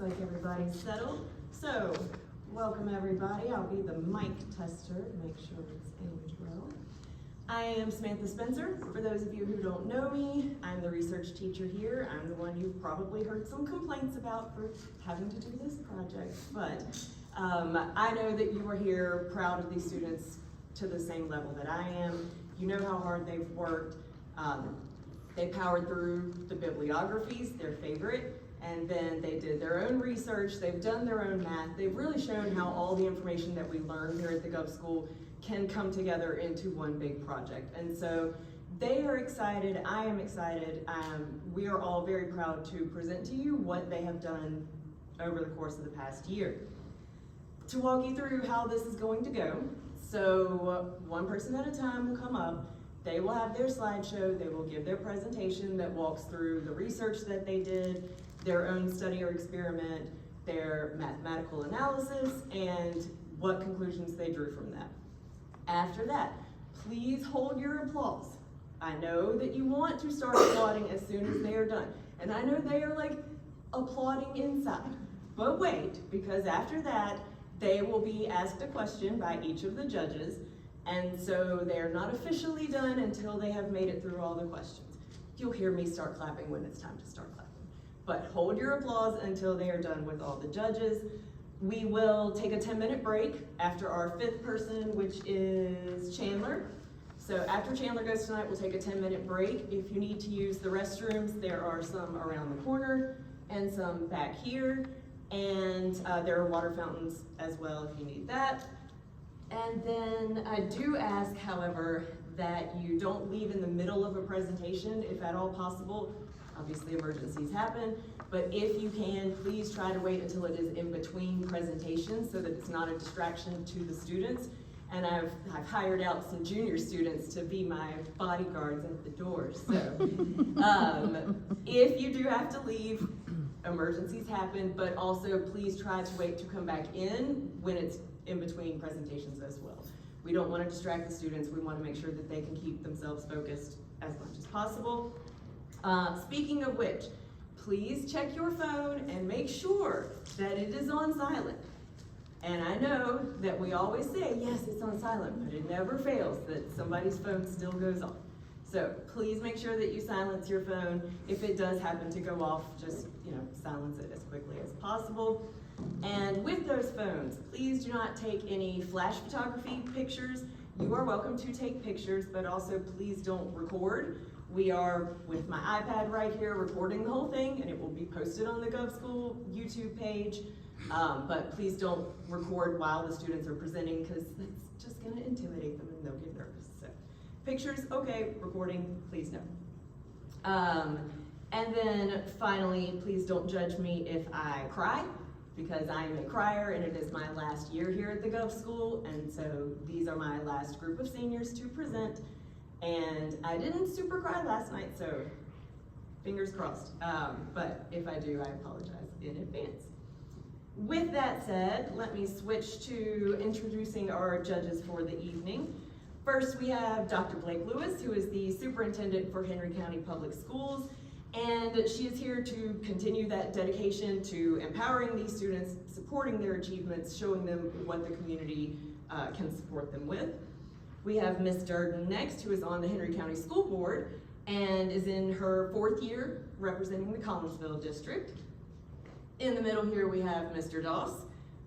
like everybody's settled. So, welcome everybody. I'll be the mic tester to make sure it's aimed well. I am Samantha Spencer. For those of you who don't know me, I'm the research teacher here. I'm the one you've probably heard some complaints about for having to do this project. But I know that you are here proud of these students to the same level that I am. You know how hard they've worked. They powered through the bibliographies, their favorite, and then they did their own research, they've done their own math, they've really shown how all the information that we learn here at the Gov School can come together into one big project. And so they are excited, I am excited, we are all very proud to present to you what they have done over the course of the past year. To walk you through how this is going to go, so one person at a time will come up. They will have their slideshow, they will give their presentation that walks through the research that they did, their own study or experiment, their mathematical analysis, and what conclusions they drew from that. After that, please hold your applause. I know that you want to start applauding as soon as they are done, and I know they are like applauding inside, but wait, because after that, they will be asked a question by each of the judges. And so they're not officially done until they have made it through all the questions. You'll hear me start clapping when it's time to start clapping. But hold your applause until they are done with all the judges. We will take a 10-minute break after our fifth person, which is Chandler. So after Chandler goes tonight, we'll take a 10-minute break. If you need to use the restrooms, there are some around the corner and some back here. And there are water fountains as well if you need that. And then I do ask, however, that you don't leave in the middle of a presentation if at all possible. Obviously emergencies happen, but if you can, please try to wait until it is in between presentations so that it's not a distraction to the students. And I've hired out some junior students to be my bodyguards at the door. So if you do have to leave, emergencies happen, but also please try to wait to come back in when it's in between presentations as well. We don't want to distract the students. We want to make sure that they can keep themselves focused as much as possible. Speaking of which, please check your phone and make sure that it is on silent. And I know that we always say, yes, it's on silent, but it never fails that somebody's phone still goes off. So please make sure that you silence your phone. If it does happen to go off, just silence it as quickly as possible. And with those phones, please do not take any flash photography pictures. You are welcome to take pictures, but also please don't record. We are, with my iPad right here, recording the whole thing, and it will be posted on the Gov School YouTube page. But please don't record while the students are presenting, because that's just going to intimidate them and they'll get nervous. So, pictures, okay. Recording, please no. And then finally, please don't judge me if I cry, because I am a crier and it is my last year here at the Gov School, and so these are my last group of seniors to present. And I didn't super cry last night, so fingers crossed. But if I do, I apologize in advance. With that said, let me switch to introducing our judges for the evening. First, we have Dr. Blake Lewis, who is the superintendent for Henry County Public Schools, and she is here to continue that dedication to empowering these students, supporting their achievements, showing them what the community can support them with. We have Ms. Durden next, who is on the Henry County School Board and is in her 4th year representing the Collinsville district. In the middle here we have Mr. Doss,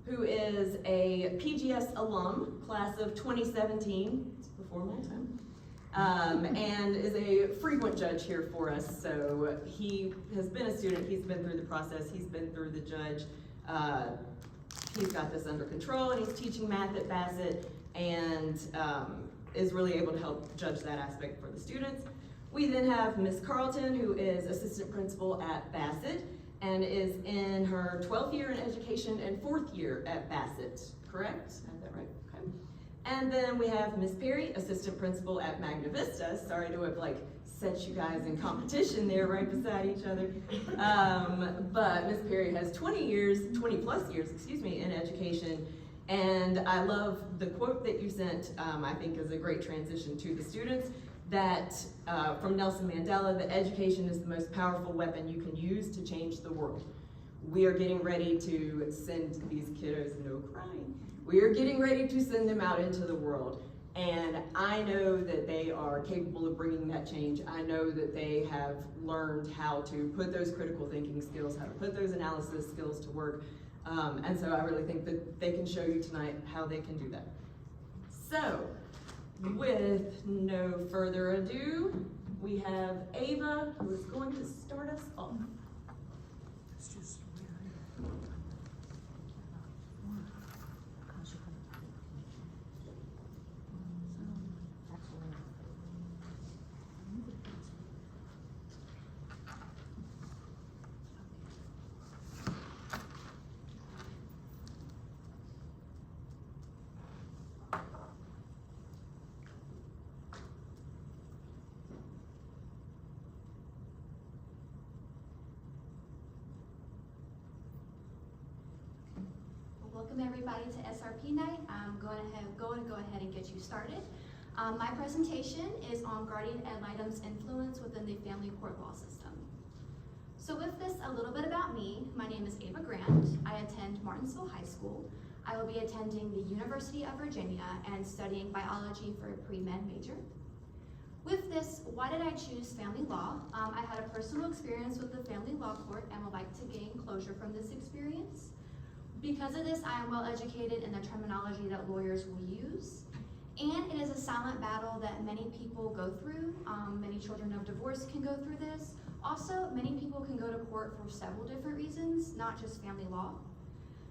who is a PGS alum, class of 2017, it's before my time, and is a frequent judge here for us. So he has been a student, he's been through the process, he's been through the judge. He's got this under control, and he's teaching math at Bassett, and is really able to help judge that aspect for the students. We then have Ms. Carlton, who is assistant principal at Bassett, and is in her 12th year in education and 4th year at Bassett, correct? I have that right? Okay. And then we have Ms. Perry, assistant principal at Magna Vista. Sorry to have set you guys in competition there right beside each other. But Ms. Perry has 20 plus years, in education. And I love the quote that you sent, I think is a great transition to the students, that from Nelson Mandela, that education is the most powerful weapon you can use to change the world. we are getting ready to send these kiddos, no crying, we are getting ready to send them out into the world. And I know that they are capable of bringing that change. I know that they have learned how to put those critical thinking skills, how to put those analysis skills to work. And so I really think that they can show you tonight how they can do that. So, with no further ado, we have Ava, who is going to start us off. Welcome everybody to SRP night. I'm going to go ahead and get you started. My presentation is on guardian ad litem's influence within the family court law system. So with this, a little bit about me. My name is Ava Grant. I attend Martinsville High School. I will be attending the University of Virginia and studying biology for a pre-med major. With this, why did I choose family law? I had a personal experience with the family law court and would like to gain closure from this experience. Because of this, I am well educated in the terminology that lawyers will use. And it is a silent battle that many people go through. Many children of divorce can go through this. Also, many people can go to court for several different reasons, not just family law.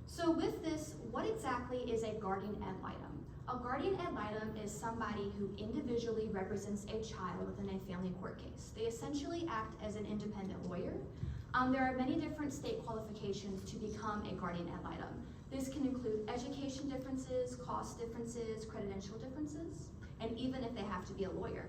So with this, what exactly is a guardian ad litem? A guardian ad litem is somebody who individually represents a child within a family court case. They essentially act as an independent lawyer. There are many different state qualifications to become a guardian ad litem. This can include education differences, cost differences, credential differences, and even if they have to be a lawyer.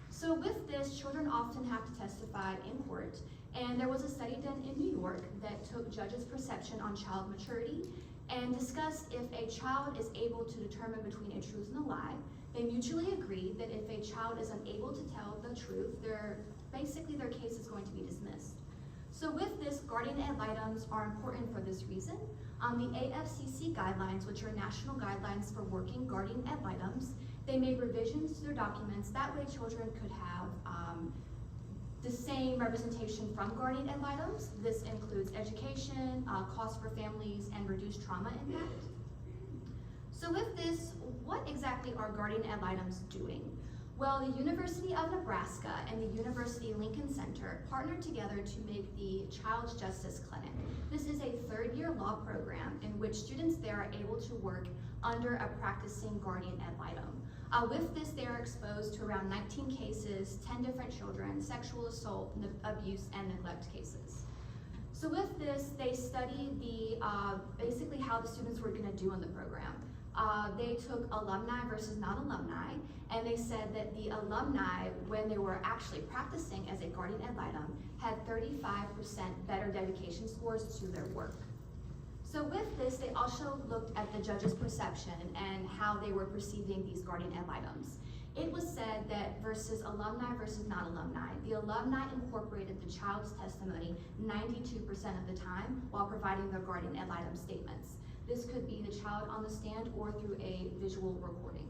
So with this, children often have to testify in court, and there was a study done in New York that took judges' perception on child maturity and discussed if a child is able to determine between a truth and a lie. They mutually agreed that if a child is unable to tell the truth, basically their case is going to be dismissed. So with this, guardian ad litems are important for this reason. The AFCC guidelines, which are national guidelines for working guardian ad litems, they made revisions to their documents. That way children could have the same representation from guardian ad litems. This includes education, cost for families, and reduced trauma impact. So with this, what exactly are guardian ad litems doing? Well, the University of Nebraska and the University Lincoln Center partnered together to make the Child's Justice Clinic. This is a third-year law program in which students there are able to work under a practicing guardian ad litem. With this, they are exposed to around 19 cases, 10 different children, sexual assault, abuse, and neglect cases. So with this, they studied basically how the students were gonna do in the program. They took alumni versus non-alumni, and they said that the alumni, when they were actually practicing as a guardian ad litem, had 35% better dedication scores to their work. So with this, they also looked at the judge's perception and how they were perceiving these guardian ad litems. It was said that versus alumni versus non-alumni, the alumni incorporated the child's testimony 92% of the time while providing their guardian ad litem statements. This could be the child on the stand or through a visual recording.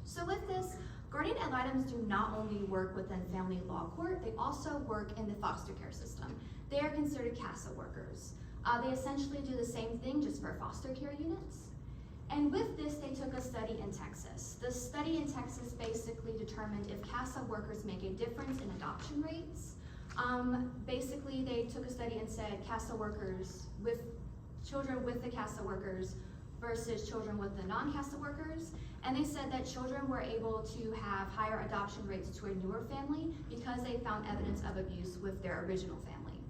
So with this, guardian ad litems do not only work within family law court, they also work in the foster care system. They are considered CASA workers. They essentially do the same thing just for foster care units. And with this, they took a study in Texas. The study in Texas basically determined if CASA workers make a difference in adoption rates. Basically, they took a study and said CASA workers with children with the CASA workers versus children with the non-CASA workers. And they said that children were able to have higher adoption rates to a newer family because they found evidence of abuse with their original family.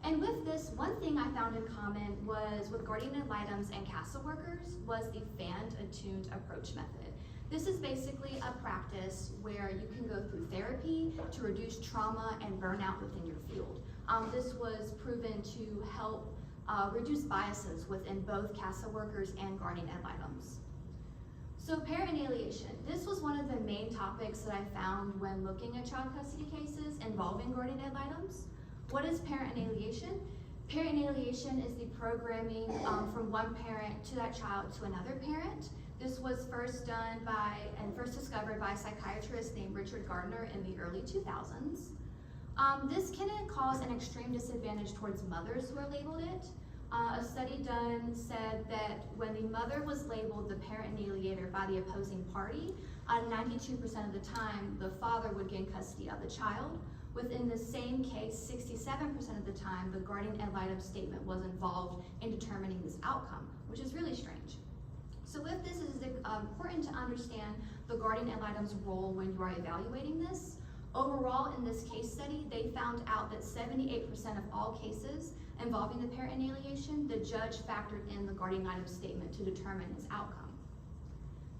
And with this, one thing I found in common was with guardian ad litems and CASA workers was the fanned-attuned approach method. This is basically a practice where you can go through therapy to reduce trauma and burnout within your field. This was proven to help reduce biases within both CASA workers and guardian ad litems. So parent alienation. This was one of the main topics that I found when looking at child custody cases involving guardian ad litems. What is parent alienation? Parent alienation is the programming from one parent to that child to another parent. This was first done by and first discovered by a psychiatrist named Richard Gardner in the early 2000s. This can cause an extreme disadvantage towards mothers who are labeled it. A study done said that when the mother was labeled the parent alienator by the opposing party, 92% of the time the father would gain custody of the child. Within the same case, 67% of the time the guardian ad litem statement was involved in determining this outcome, which is really strange. So with this, it is important to understand the guardian ad litem's role when you are evaluating this. Overall, in this case study, they found out that 78% of all cases involving the parent alienation, the judge factored in the guardian ad litem statement to determine its outcome.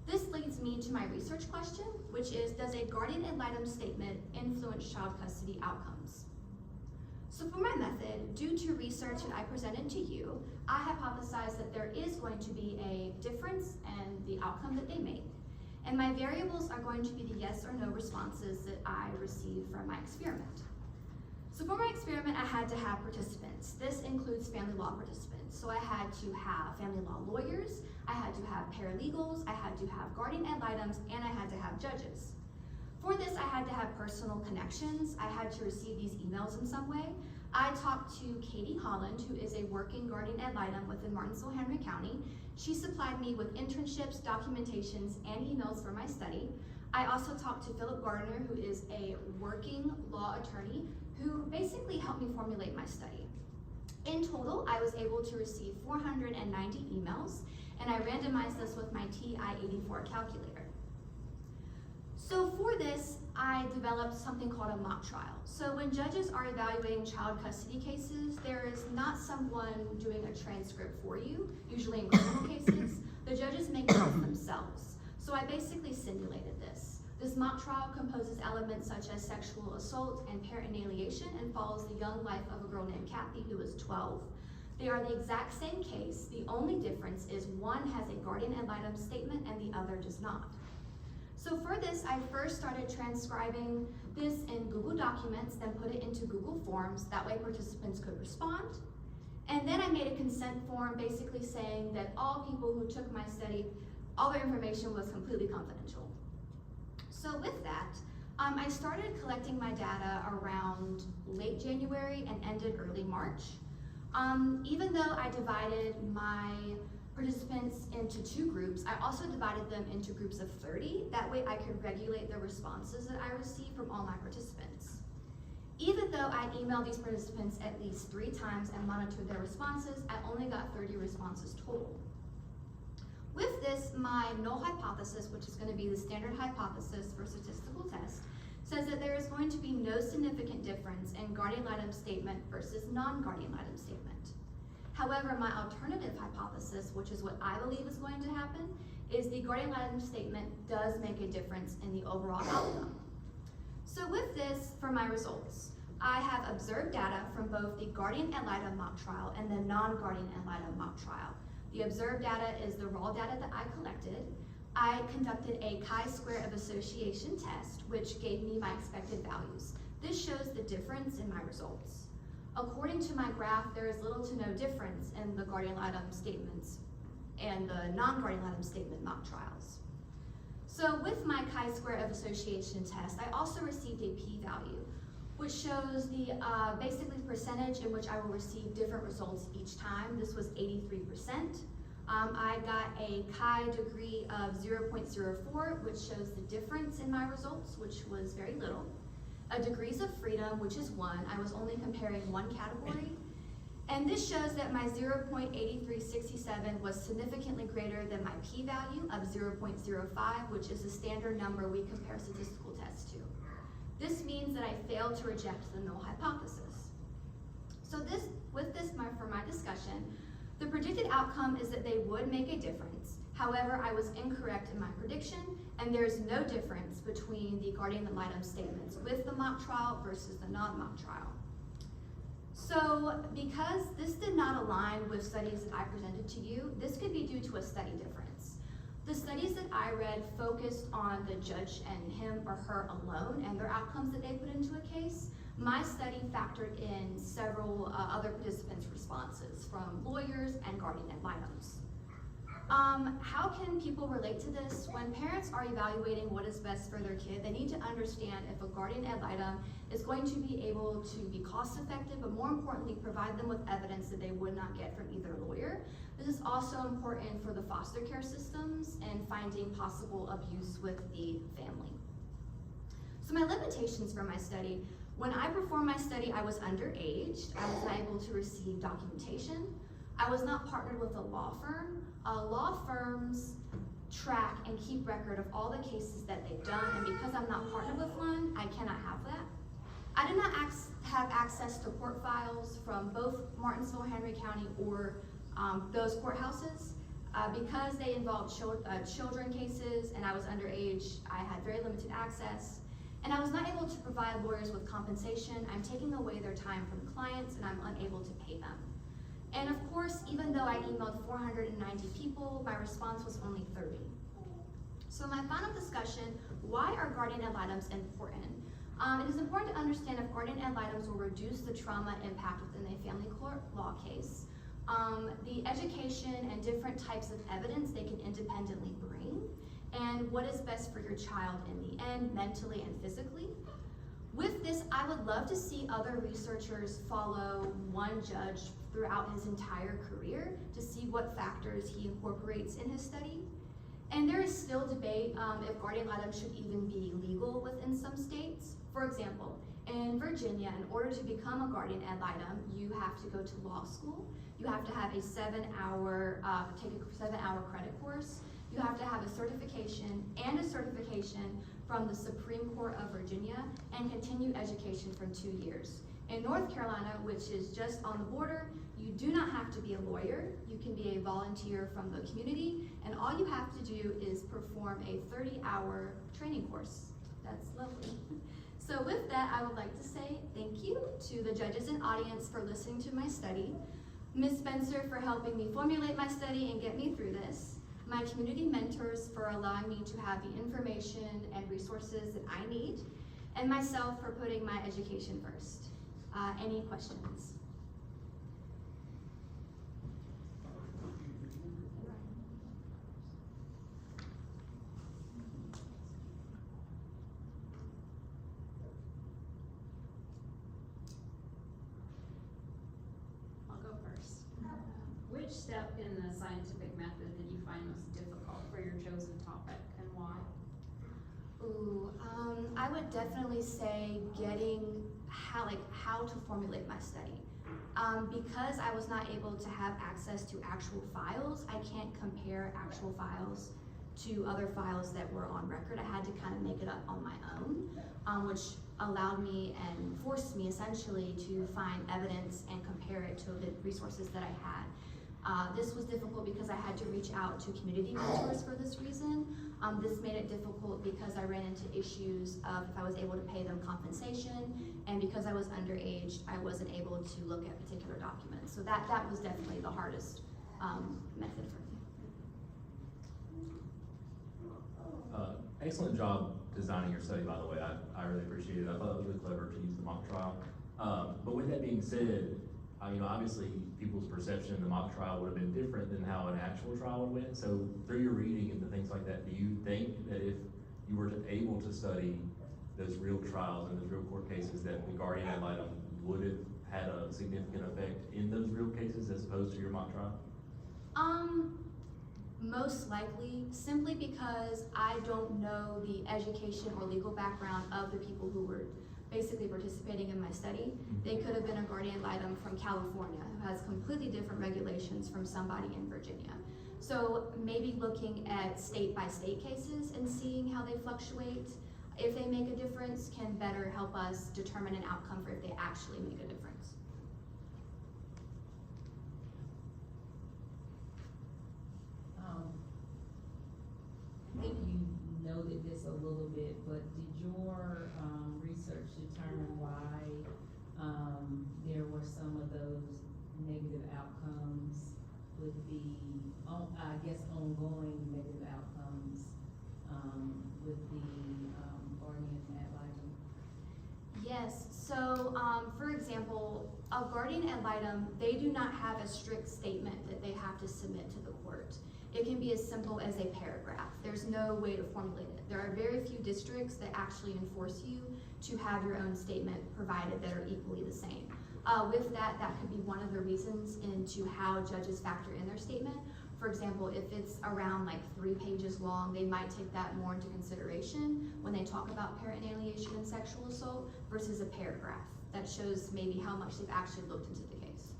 This leads me to my research question, which is, does a guardian ad litem statement influence child custody outcomes? So for my method, due to research that I presented to you, I hypothesized that there is going to be a difference in the outcome that they make. And my variables are going to be the yes or no responses that I received from my experiment. So for my experiment, I had to have participants. This includes family law participants. So I had to have family law lawyers, I had to have paralegals, I had to have guardian ad litems, and I had to have judges. For this, I had to have personal connections. I had to receive these emails in some way. I talked to Katie Holland, who is a working guardian ad litem within Martinsville-Henry County. She supplied me with internships, documentations, and emails for my study. I also talked to Philip Gardner, who is a working law attorney, who basically helped me formulate my study. In total, I was able to receive 490 emails, and I randomized this with my TI-84 calculator. So for this, I developed something called a mock trial. So when judges are evaluating child custody cases, there is not someone doing a transcript for you, usually in criminal cases. The judges make those themselves. So I basically simulated this. This mock trial composes elements such as sexual assault and parent alienation and follows the young life of a girl named Kathy, who is 12. They are the exact same case. The only difference is one has a guardian ad litem statement and the other does not. So for this, I first started transcribing this in Google Documents, then put it into Google Forms. That way participants could respond. And then I made a consent form basically saying that all people who took my study, all their information was completely confidential. So with that, I started collecting my data around late January and ended early March. Even though I divided my participants into 2 groups, I also divided them into groups of 30. That way I could regulate the responses that I received from all my participants. Even though I emailed these participants at least 3 times and monitored their responses, I only got 30 responses total. With this, my null hypothesis, which is going to be the standard hypothesis for statistical test, says that there is going to be no significant difference in guardian ad litem statement versus non-guardian ad litem statement. However, my alternative hypothesis, which is what I believe is going to happen, is the guardian ad litem statement does make a difference in the overall outcome. So with this, for my results, I have observed data from both the guardian ad litem mock trial and the non-guardian ad litem mock trial. The observed data is the raw data that I collected. I conducted a chi-square of association test, which gave me my expected values. This shows the difference in my results. According to my graph, there is little to no difference in the guardian ad litem statements and the non-guardian ad litem statement mock trials. So with my chi-square of association test, I also received a p-value, which shows the basically percentage in which I will receive different results each time. This was 83%. I got a chi degree of 0.04, which shows the difference in my results, which was very little. A degrees of freedom, which is 1. I was only comparing one category. And this shows that my 0.8367 was significantly greater than my p-value of 0.05, which is the standard number we compare statistical tests to. This means that I failed to reject the null hypothesis. So for my discussion, the predicted outcome is that they would make a difference. However, I was incorrect in my prediction, and there's no difference between the guardian ad litem statements with the mock trial versus the non-mock trial. So because this did not align with studies that I presented to you, this could be due to a study difference. The studies that I read focused on the judge and him or her alone and their outcomes that they put into a case. my study factored in several other participants' responses from lawyers and guardian ad litems. How can people relate to this? When parents are evaluating what is best for their kid, they need to understand if a guardian ad litem is going to be able to be cost effective, but more importantly, provide them with evidence that they would not get from either lawyer. This is also important for the foster care systems and finding possible abuse with the family. So my limitations for my study: when I performed my study, I was underage. I was not able to receive documentation. I was not partnered with a law firm. Law firms track and keep record of all the cases that they've done, and because I'm not partnered with one, I cannot have that. I did not have access to court files from both Martinsville, Henry County, or those courthouses. Because they involved children cases and I was underage, I had very limited access. And I was not able to provide lawyers with compensation. I'm taking away their time from clients and I'm unable to pay them. And of course, even though I emailed 490 people, my response was only 30. So my final discussion: why are guardian ad litems important? It is important to understand if guardian ad litems will reduce the trauma impact within a family court law case, the education and different types of evidence they can independently bring, and what is best for your child in the end, mentally and physically. With this, I would love to see other researchers follow one judge throughout his entire career to see what factors he incorporates in his study. And there is still debate if guardian ad litem should even be legal within some states. For example, in Virginia, in order to become a guardian ad litem, you have to go to law school. You have to have a take a 7-hour credit course. You have to have a certification from the Supreme Court of Virginia and continue education for 2 years. In North Carolina, which is just on the border, you do not have to be a lawyer. You can be a volunteer from the community, and all you have to do is perform a 30-hour training course. That's lovely. So with that, I would like to say thank you to the judges and audience for listening to my study, Ms. Spencer for helping me formulate my study and get me through this, my community mentors for allowing me to have the information and resources that I need, and myself for putting my education first. Any questions? I'll go first. Which step in the scientific method did you find most difficult for your chosen topic, and why? I would definitely say getting how to formulate my study. Because I was not able to have access to actual files, I can't compare actual files to other files that were on record. I had to kind of make it up on my own, which allowed me and forced me essentially to find evidence and compare it to the resources that I had. This was difficult because I had to reach out to community mentors for this reason. This made it difficult because I ran into issues of if I was able to pay them compensation, and because I was underage, I wasn't able to look at particular documents. So that was definitely the hardest method for me. Excellent job designing your study, by the way. I really appreciate it. I thought it was really clever to use the mock trial. But with that being said, obviously people's perception of the mock trial would have been different than how an actual trial would have went. So through your reading and the things like that, do you think that if you were able to study those real trials and those real court cases, that the guardian ad litem would have had a significant effect in those real cases as opposed to your mock trial? Most likely, simply because I don't know the education or legal background of the people who were basically participating in my study. They could have been a guardian ad litem from California who has completely different regulations from somebody in Virginia. So maybe looking at state by state cases and seeing how they fluctuate, if they make a difference, can better help us determine an outcome for if they actually make a difference. I think you noted this a little bit, but did your research determine why there were some of those negative outcomes with the, I guess, ongoing negative outcomes with the guardian ad litem? Yes, so, for example, a guardian ad litem, they do not have a strict statement that they have to submit to the court. It can be as simple as a paragraph. There's no way to formulate it. There are very few districts that actually enforce you to have your own statement provided that are equally the same. With that, that could be one of the reasons into how judges factor in their statement. For example, if it's around like 3 pages long, they might take that more into consideration when they talk about parent alienation and sexual assault versus a paragraph that shows maybe how much they've actually looked into the case.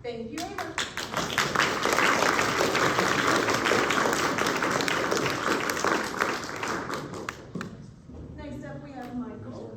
Thank you, Ava. Next up, we have Michael.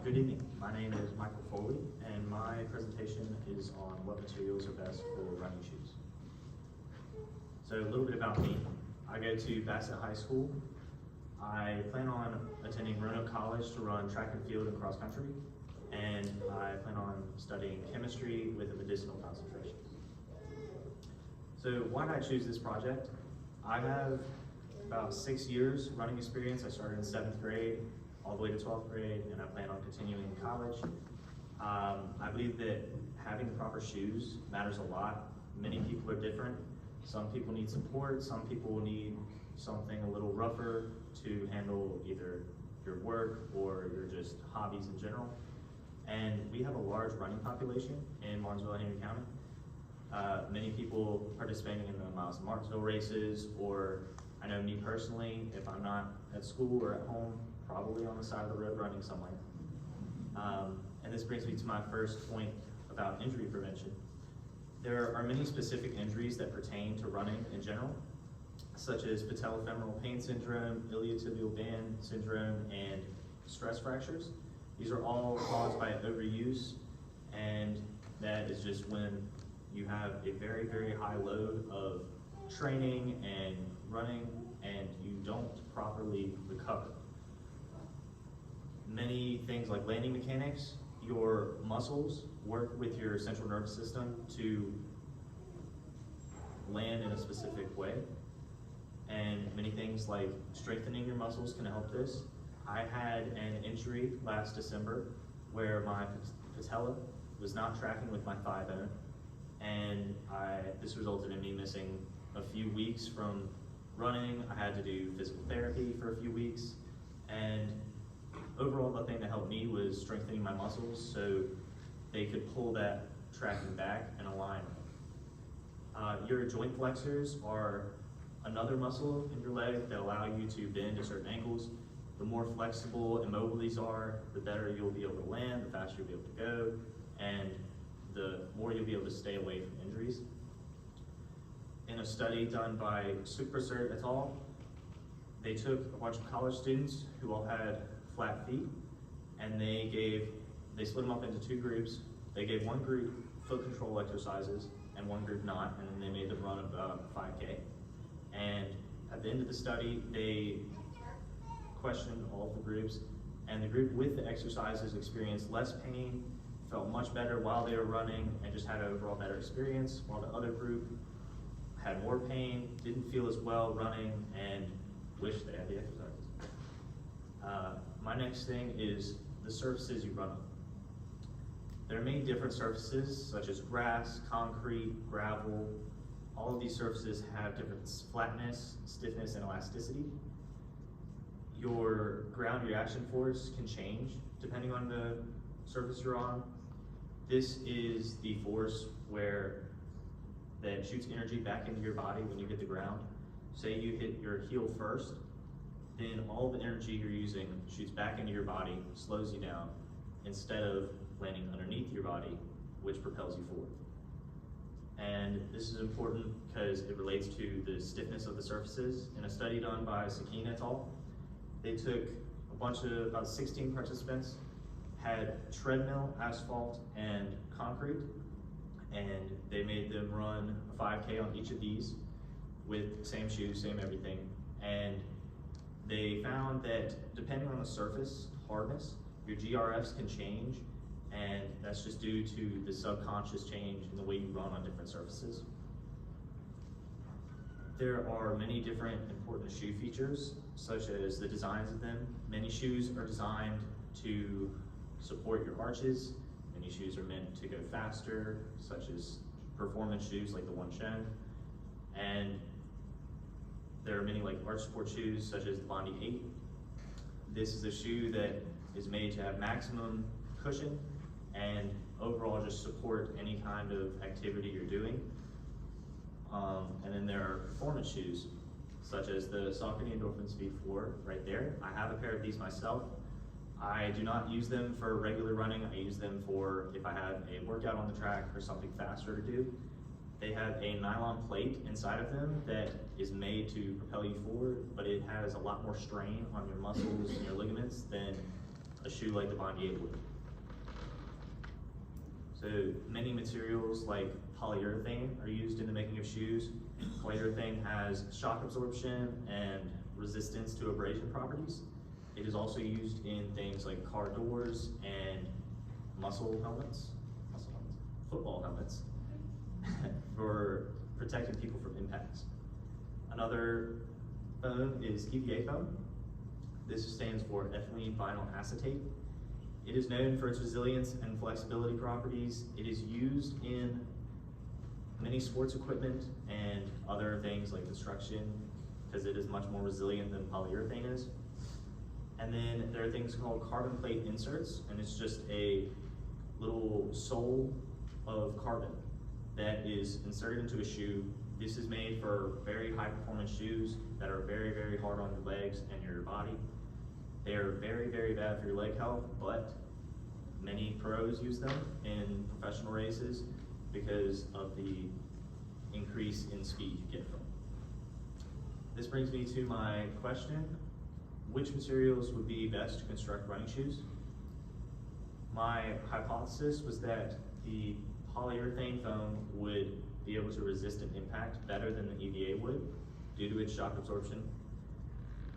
Good evening. My name is Michael Foley, and my presentation is on what materials are best for running shoes. So a little bit about me. I go to Bassett High School. I plan on attending Roanoke College to run track and field and cross country, and I plan on studying chemistry with a medicinal concentration. So why did I choose this project? I have about 6 years running experience. I started in 7th grade all the way to 12th grade, and I plan on continuing in college. I believe that having proper shoes matters a lot. Many people are different. Some people need support, some people will need something a little rougher to handle either your work or your just hobbies in general. And we have a large running population in Martinsville and Henry County. Many people participating in the Miles of Martinsville races, or I know me personally, if I'm not at school or at home, probably on the side of the road running somewhere. And this brings me to my first point about injury prevention. There are many specific injuries that pertain to running in general, such as patellofemoral pain syndrome, iliotibial band syndrome, and stress fractures. These are all caused by overuse, and that is just when you have a very, very high load of training and running, and you don't properly recover. Many things like landing mechanics, your muscles work with your central nervous system to land in a specific way. And many things like strengthening your muscles can help this. I had an injury last December where my patella was not tracking with my thigh bone, and this resulted in me missing a few weeks from running. I had to do physical therapy for a few weeks, and overall the thing that helped me was strengthening my muscles so they could pull that tracking back and align. Your joint flexors are another muscle in your leg that allow you to bend at certain angles. The more flexible and mobile these are, the better you'll be able to land, the faster you'll be able to go, and the more you'll be able to stay away from injuries. In a study done by Supercert et al., they took a bunch of college students who all had flat feet, and they split them up into 2 groups. They gave one group foot control exercises and one group not, and then they made them run about 5K. And at the end of the study, they questioned all of the groups, and the group with the exercises experienced less pain, felt much better while they were running, and just had an overall better experience, while the other group had more pain, didn't feel as well running, and wished they had the exercises. My next thing is the surfaces you run on. There are many different surfaces, such as grass, concrete, gravel. All of these surfaces have different flatness, stiffness, and elasticity. Your ground reaction force can change depending on the surface you're on. This is the force that shoots energy back into your body when you hit the ground. Say you hit your heel first, then all the energy you're using shoots back into your body, slows you down, instead of landing underneath your body, which propels you forward. And this is important because it relates to the stiffness of the surfaces. In a study done by Sakine et al., they took about 16 participants, had treadmill, asphalt, and concrete, and they made them run a 5K on each of these with same shoes, same everything. And they found that depending on the surface hardness, your GRFs can change, and that's just due to the subconscious change in the way you run on different surfaces. There are many different important shoe features, such as the designs of them. Many shoes are designed to support your arches. Many shoes are meant to go faster, such as performance shoes like the one shown. And there are many like arch sport shoes, such as the Bondi 8. This is a shoe that is made to have maximum cushion and overall just support any kind of activity you're doing. And then there are performance shoes, such as the Saucony Endorphin Speed 4 right there. I have a pair of these myself. I do not use them for regular running. I use them for if I have a workout on the track or something faster to do. They have a nylon plate inside of them that is made to propel you forward, but it has a lot more strain on your muscles and your ligaments than a shoe like the Bondi 8 would. So many materials like polyurethane are used in the making of shoes. Polyurethane has shock absorption and resistance to abrasion properties. It is also used in things like car doors and football helmets for protecting people from impacts. Another foam is EVA foam. This stands for ethylene vinyl acetate. It is known for its resilience and flexibility properties. It is used in many sports equipment and other things like construction because it is much more resilient than polyurethane is. And then there are things called carbon plate inserts, and it's just a little sole of carbon that is inserted into a shoe. This is made for very high performance shoes that are very, very hard on your legs and your body. They are very, very bad for your leg health, but many pros use them in professional races because of the increase in speed you get from them. This brings me to my question. Which materials would be best to construct running shoes? My hypothesis was that the polyurethane foam would be able to resist an impact better than the EVA would due to its shock absorption.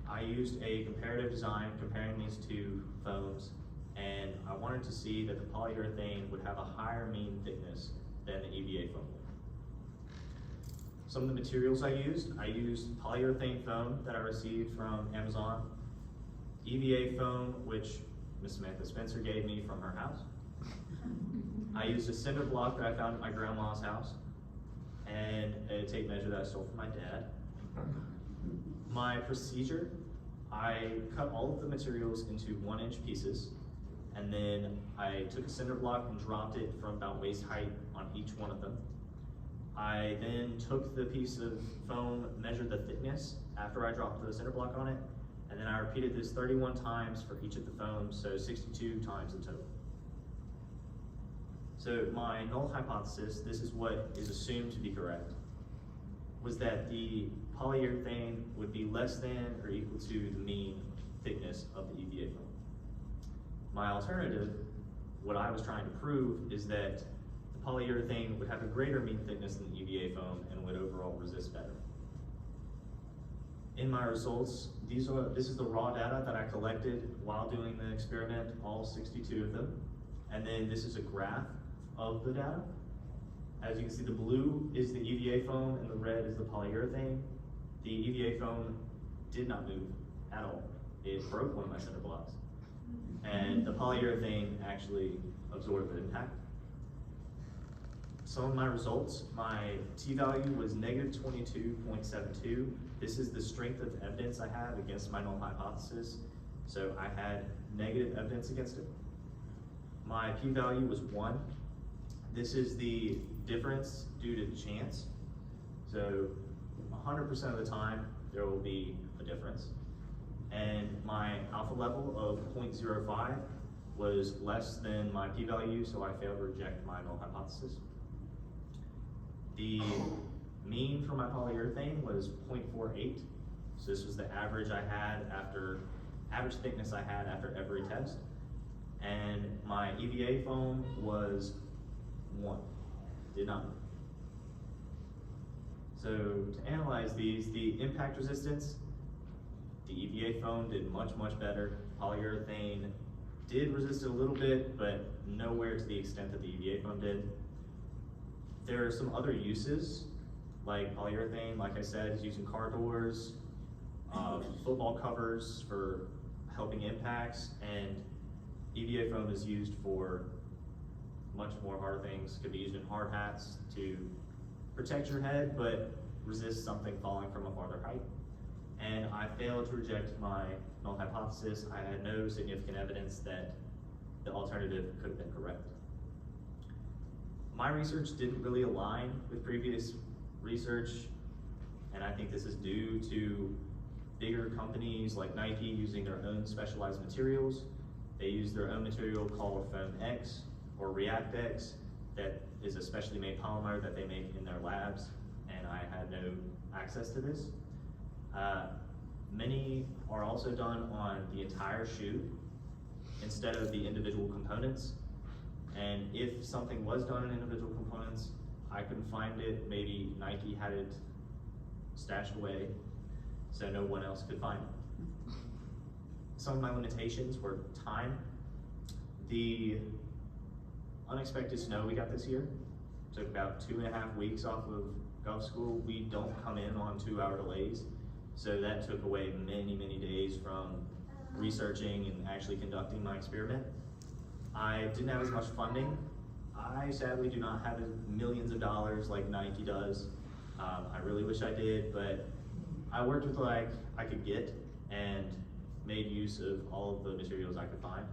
I used a comparative design comparing these two foams, and I wanted to see that the polyurethane would have a higher mean thickness than the EVA foam would. Some of the materials I used polyurethane foam that I received from Amazon, EVA foam, which Miss Samantha Spencer gave me from her house. I used a cinder block that I found at my grandma's house, and a tape measure that I stole from my dad. My procedure, I cut all of the materials into 1-inch pieces, and then I took a cinder block and dropped it from about waist height on each one of them. I then took the piece of foam, measured the thickness after I dropped the cinder block on it, and then I repeated this 31 times for each of the foams, so 62 times in total. So my null hypothesis, this is what is assumed to be correct, was that the polyurethane would be less than or equal to the mean thickness of the EVA foam. My alternative, what I was trying to prove, is that the polyurethane would have a greater mean thickness than the EVA foam and would overall resist better. In my results, this is the raw data that I collected while doing the experiment, all 62 of them. And then this is a graph of the data. As you can see, the blue is the EVA foam and the red is the polyurethane. The EVA foam did not move at all. It broke one of my cinder blocks. And the polyurethane actually absorbed the impact. Some of my results, my t-value was -22.72. This is the strength of evidence I have against my null hypothesis. So I had negative evidence against it. My p-value was 1. This is the difference due to chance. So 100% of the time, there will be a difference. And my alpha level of 0.05 was less than my p-value, so I failed to reject my null hypothesis. The mean for my polyurethane was 0.48, so this was the average I had average thickness I had after every test. And my EVA foam was 1, did not move. So to analyze these, the impact resistance, the EVA foam did much, much better. Polyurethane did resist it a little bit, but nowhere to the extent that the EVA foam did. There are some other uses, like polyurethane, like I said, is used in car doors, football covers for helping impacts, and EVA foam is used for much more hard things. Could be used in hard hats to protect your head, but resist something falling from a farther height. And I failed to reject my null hypothesis. I had no significant evidence that the alternative could have been correct. My research didn't really align with previous research, and I think this is due to bigger companies like Nike using their own specialized materials. They use their own material called Foam X or React X that is a specially made polymer that they make in their labs, and I had no access to this. Many are also done on the entire shoe instead of the individual components. And if something was done in individual components, I couldn't find it. Maybe Nike had it stashed away so no one else could find it. Some of my limitations were time. The unexpected snow we got this year took about 2.5 weeks off of golf school. We don't come in on 2-hour delays, so that took away many, many days from researching and actually conducting my experiment. I didn't have as much funding. I sadly do not have millions of dollars like Nike does. I really wish I did, but I worked with what I could get and made use of all of the materials I could find.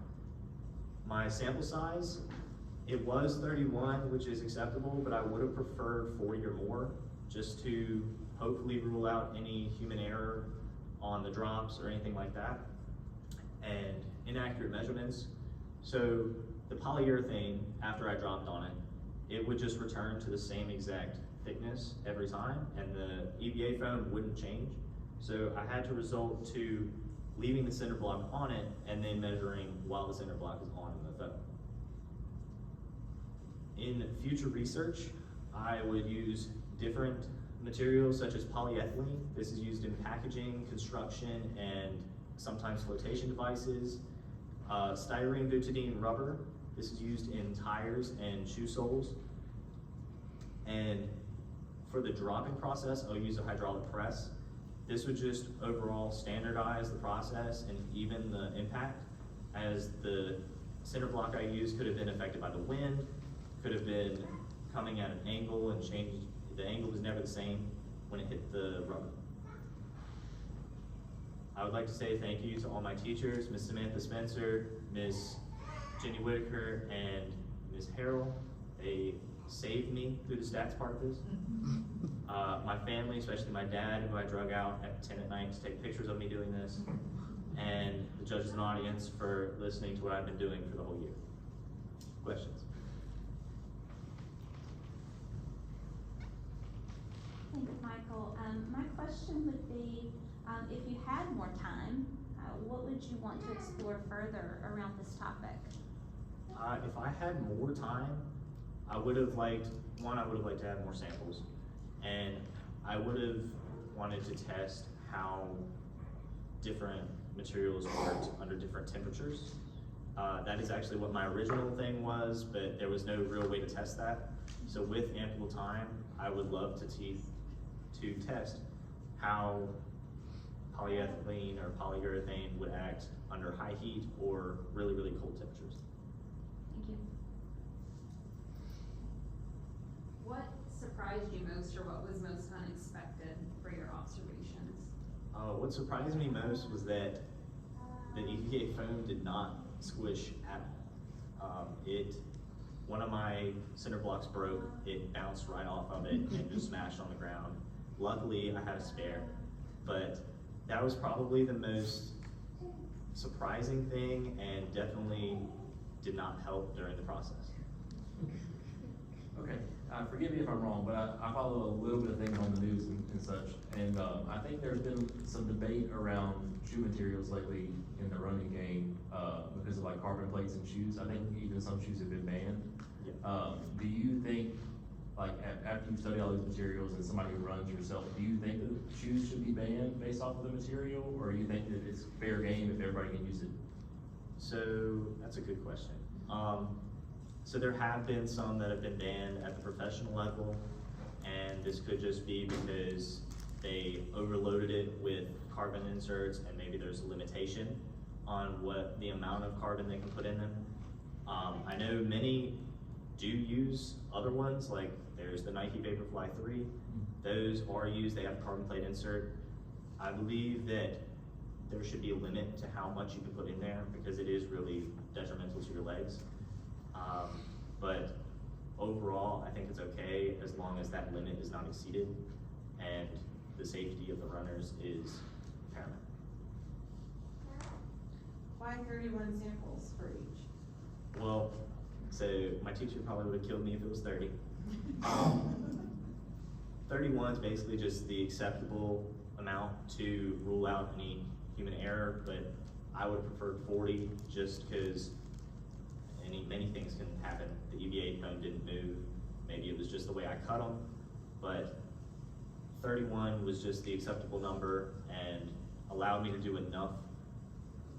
My sample size, it was 31, which is acceptable, but I would have preferred 40 or more just to hopefully rule out any human error on the drops or anything like that, and inaccurate measurements. So the polyurethane, after I dropped on it, it would just return to the same exact thickness every time, and the EVA foam wouldn't change. So I had to resort to leaving the cinder block on it and then measuring while the cinder block is on the foam. In future research, I would use different materials such as polyethylene. This is used in packaging, construction, and sometimes flotation devices. Styrene butadiene rubber. This is used in tires and shoe soles. And for the dropping process, I'll use a hydraulic press. This would just overall standardize the process and even the impact, as the cinder block I used could have been affected by the wind, could have been coming at an angle and changed. The angle was never the same when it hit the rubber. I would like to say thank you to all my teachers, Ms. Samantha Spencer, Ms. Jenny Whitaker, and Ms. Harrell. They saved me through the stats part of this. My family, especially my dad, who I drug out at 10 at night to take pictures of me doing this, and the judges and audience for listening to what I've been doing for the whole year. Questions? Thanks, Michael. My question would be, if you had more time, what would you want to explore further around this topic? If I had more time, I would have liked to have more samples, and I would have wanted to test how different materials worked under different temperatures. That is actually what my original thing was, but there was no real way to test that. So with ample time, I would love to test how polyethylene or polyurethane would act under high heat or really, really cold temperatures. Thank you. What surprised you most, or what was most unexpected for your observations? What surprised me most was that the EVA foam did not squish at all. One of my cinder blocks broke, it bounced right off of it and just smashed on the ground. Luckily, I had a spare, but that was probably the most surprising thing, and definitely did not help during the process. Okay, forgive me if I'm wrong, but I follow a little bit of things on the news and such, and, I think there's been some debate around shoe materials lately in the running game, because of like carbon plates in shoes. I think even some shoes have been banned. Yeah. Do you think, like, after you study all these materials and somebody who runs yourself, do you think that shoes should be banned based off of the material, or do you think that it's fair game if everybody can use it? So that's a good question. So there have been some that have been banned at the professional level, and this could just be because they overloaded it with carbon inserts, and maybe there's a limitation on what the amount of carbon they can put in them. I know many do use other ones, like there's the Nike Vaporfly 3. Those are used, they have carbon plate insert. I believe that there should be a limit to how much you can put in there because it is really detrimental to your legs. But overall, I think it's okay as long as that limit is not exceeded and the safety of the runners is paramount. Why 31 samples for each? Well, so my teacher probably would have killed me if it was 30. 31 is basically just the acceptable amount to rule out any human error, but I would have preferred 40 just because many things can happen. The EVA foam didn't move. Maybe it was just the way I cut them, but 31 was just the acceptable number and allowed me to do enough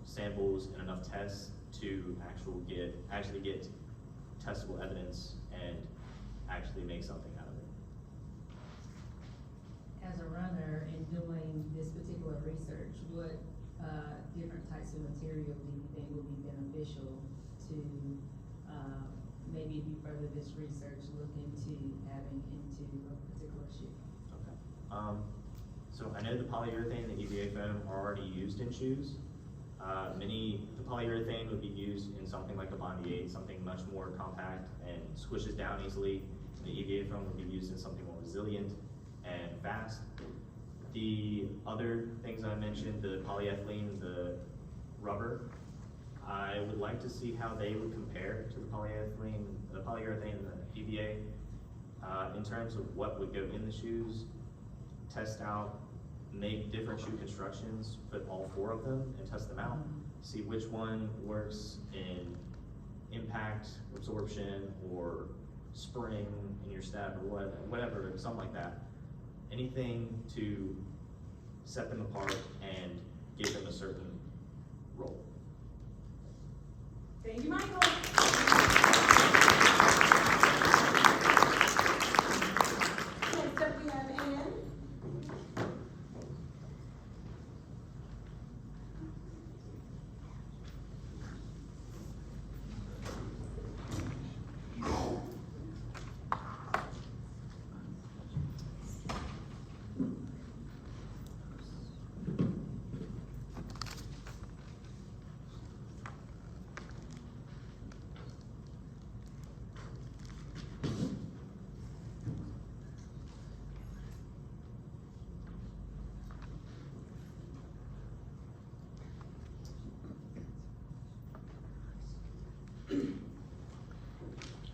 samples and enough tests to actually get testable evidence and actually make something out of it. As a runner and doing this particular research, what different types of material do you think would be beneficial to maybe if you further this research, look into having into a particular shoe? Okay. So I know the polyurethane and the EVA foam are already used in shoes. The polyurethane would be used in something like a Bondi 8, something much more compact and squishes down easily. The EVA foam would be used in something more resilient and fast. The other things I mentioned, the polyethylene, the rubber, I would like to see how they would compare to the polyurethane and the EVA in terms of what would go in the shoes, test out, make different shoe constructions, put all 4 of them and test them out, see which one works in impact, absorption, or spring in your step, or whatever, something like that. Anything to set them apart and give them a certain role. Thank you, Michael. Next up we have Ann.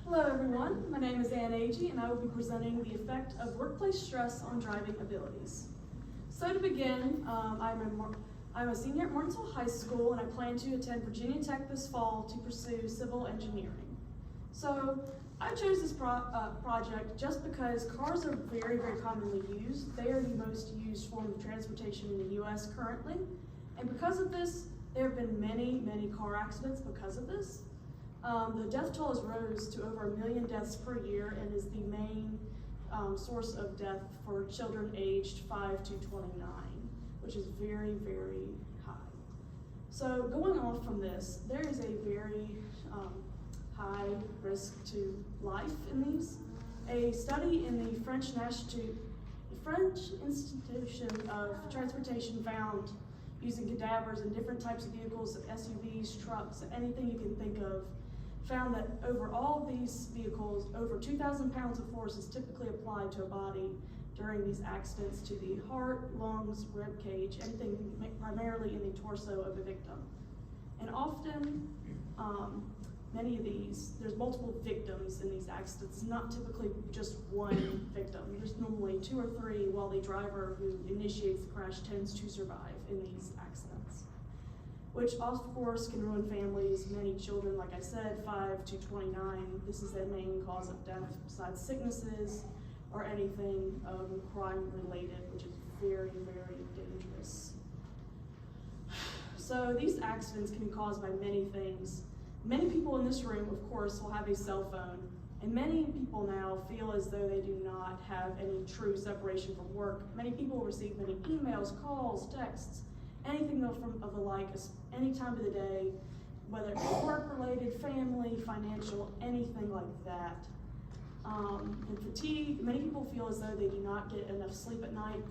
Hello everyone, my name is Ann Agee and I will be presenting the effect of workplace stress on driving abilities. So to begin, I'm a senior at Martinsville High School and I plan to attend Virginia Tech this fall to pursue civil engineering. So I chose this project just because cars are very, very commonly used. They are the most used form of transportation in the US currently. And because of this, there have been many, many car accidents because of this. The death toll has rose to over 1 million deaths per year and is the main source of death for children aged 5 to 29, which is very, very high. So going off from this, there is a very high risk to life in these. A study in the French Institution of Transportation found, using cadavers in different types of vehicles, SUVs, trucks, anything you can think of, found that over all of these vehicles, over 2,000 pounds of force is typically applied to a body during these accidents to the heart, lungs, rib cage, anything primarily in the torso of a victim. And often, many of these, there's multiple victims in these accidents. It's not typically just one victim. There's normally 2 or 3, while the driver who initiates the crash tends to survive in these accidents, which of course can ruin families. Many children, like I said, 5 to 29, this is their main cause of death besides sicknesses or anything crime related, which is very, very dangerous. So these accidents can be caused by many things. Many people in this room, of course, will have a cell phone, and many people now feel as though they do not have any true separation from work. Many people receive many emails, calls, texts, anything of the like, any time of the day, whether it's work-related, family, financial, anything like that. And fatigue, many people feel as though they do not get enough sleep at night.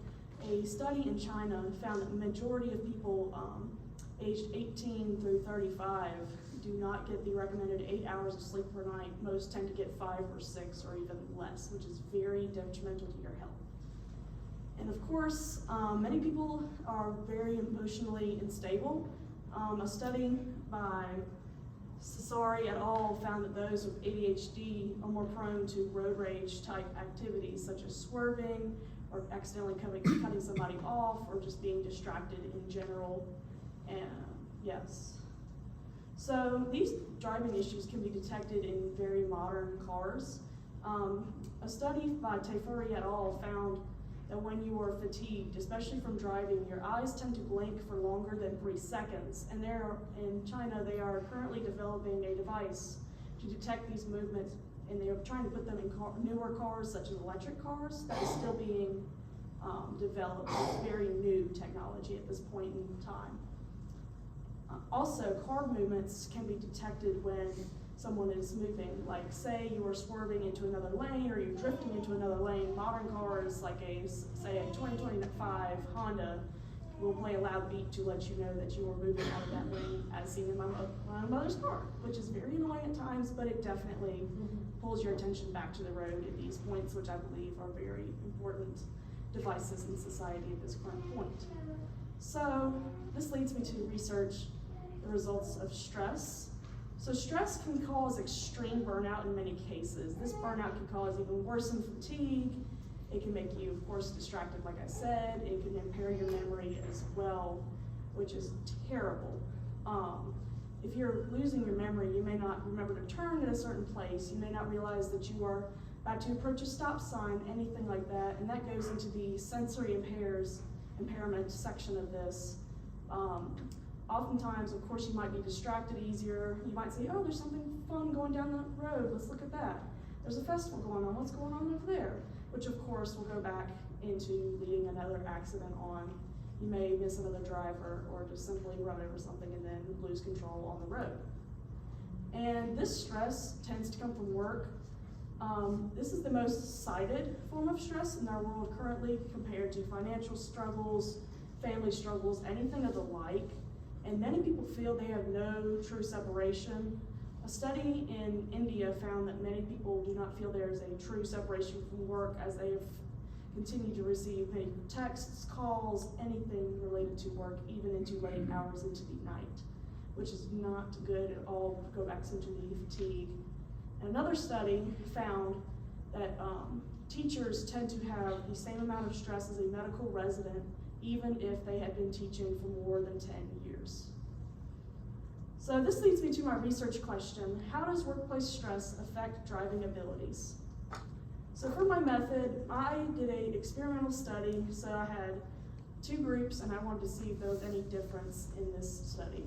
A study in China found that the majority of people aged 18 through 35 do not get the recommended 8 hours of sleep per night. Most tend to get 5 or 6 or even less, which is very detrimental to your health. And of course, many people are very emotionally unstable. A study by Sassari et al. Found that those with ADHD are more prone to road rage type activities such as swerving or accidentally cutting somebody off or just being distracted in general. And yes. So these driving issues can be detected in very modern cars. A study by Tefuri et al. Found that when you are fatigued, especially from driving, your eyes tend to blink for longer than 3 seconds. And in China, they are currently developing a device to detect these movements, and they are trying to put them in newer cars, such as electric cars, that is still being developed. It's very new technology at this point in time. Also, car movements can be detected when someone is moving. Like, say you are swerving into another lane or you're drifting into another lane. Modern cars, like say a 2025 Honda, will play a loud beep to let you know that you are moving out of that lane, as seen in my mother's car, which is very annoying at times, but it definitely pulls your attention back to the road at these points, which I believe are very important devices in society at this current point. So this leads me to research the results of stress. So stress can cause extreme burnout in many cases. This burnout can cause even worsened fatigue. It can make you, of course, distracted, like I said. It can impair your memory as well, which is terrible. If you're losing your memory, you may not remember to turn at a certain place. You may not realize that you are about to approach a stop sign, anything like that. And that goes into the sensory impairment section of this. Oftentimes, of course, you might be distracted easier. You might say, oh, there's something fun going down the road. Let's look at that. There's a festival going on. What's going on over there? Which, of course, will go back into leading another accident on. You may miss another driver or just simply run over something and then lose control on the road. And this stress tends to come from work. This is the most cited form of stress in our world currently compared to financial struggles, family struggles, anything of the like. And many people feel they have no true separation. A study in India found that many people do not feel there is a true separation from work, as they have continued to receive many texts, calls, anything related to work, even into late hours into the night, which is not good at all. Go back into the fatigue. And another study found that teachers tend to have the same amount of stress as a medical resident, even if they had been teaching for more than 10 years. So this leads me to my research question: how does workplace stress affect driving abilities? So for my method, I did an experimental study. So I had 2 groups, and I wanted to see if there was any difference in this study.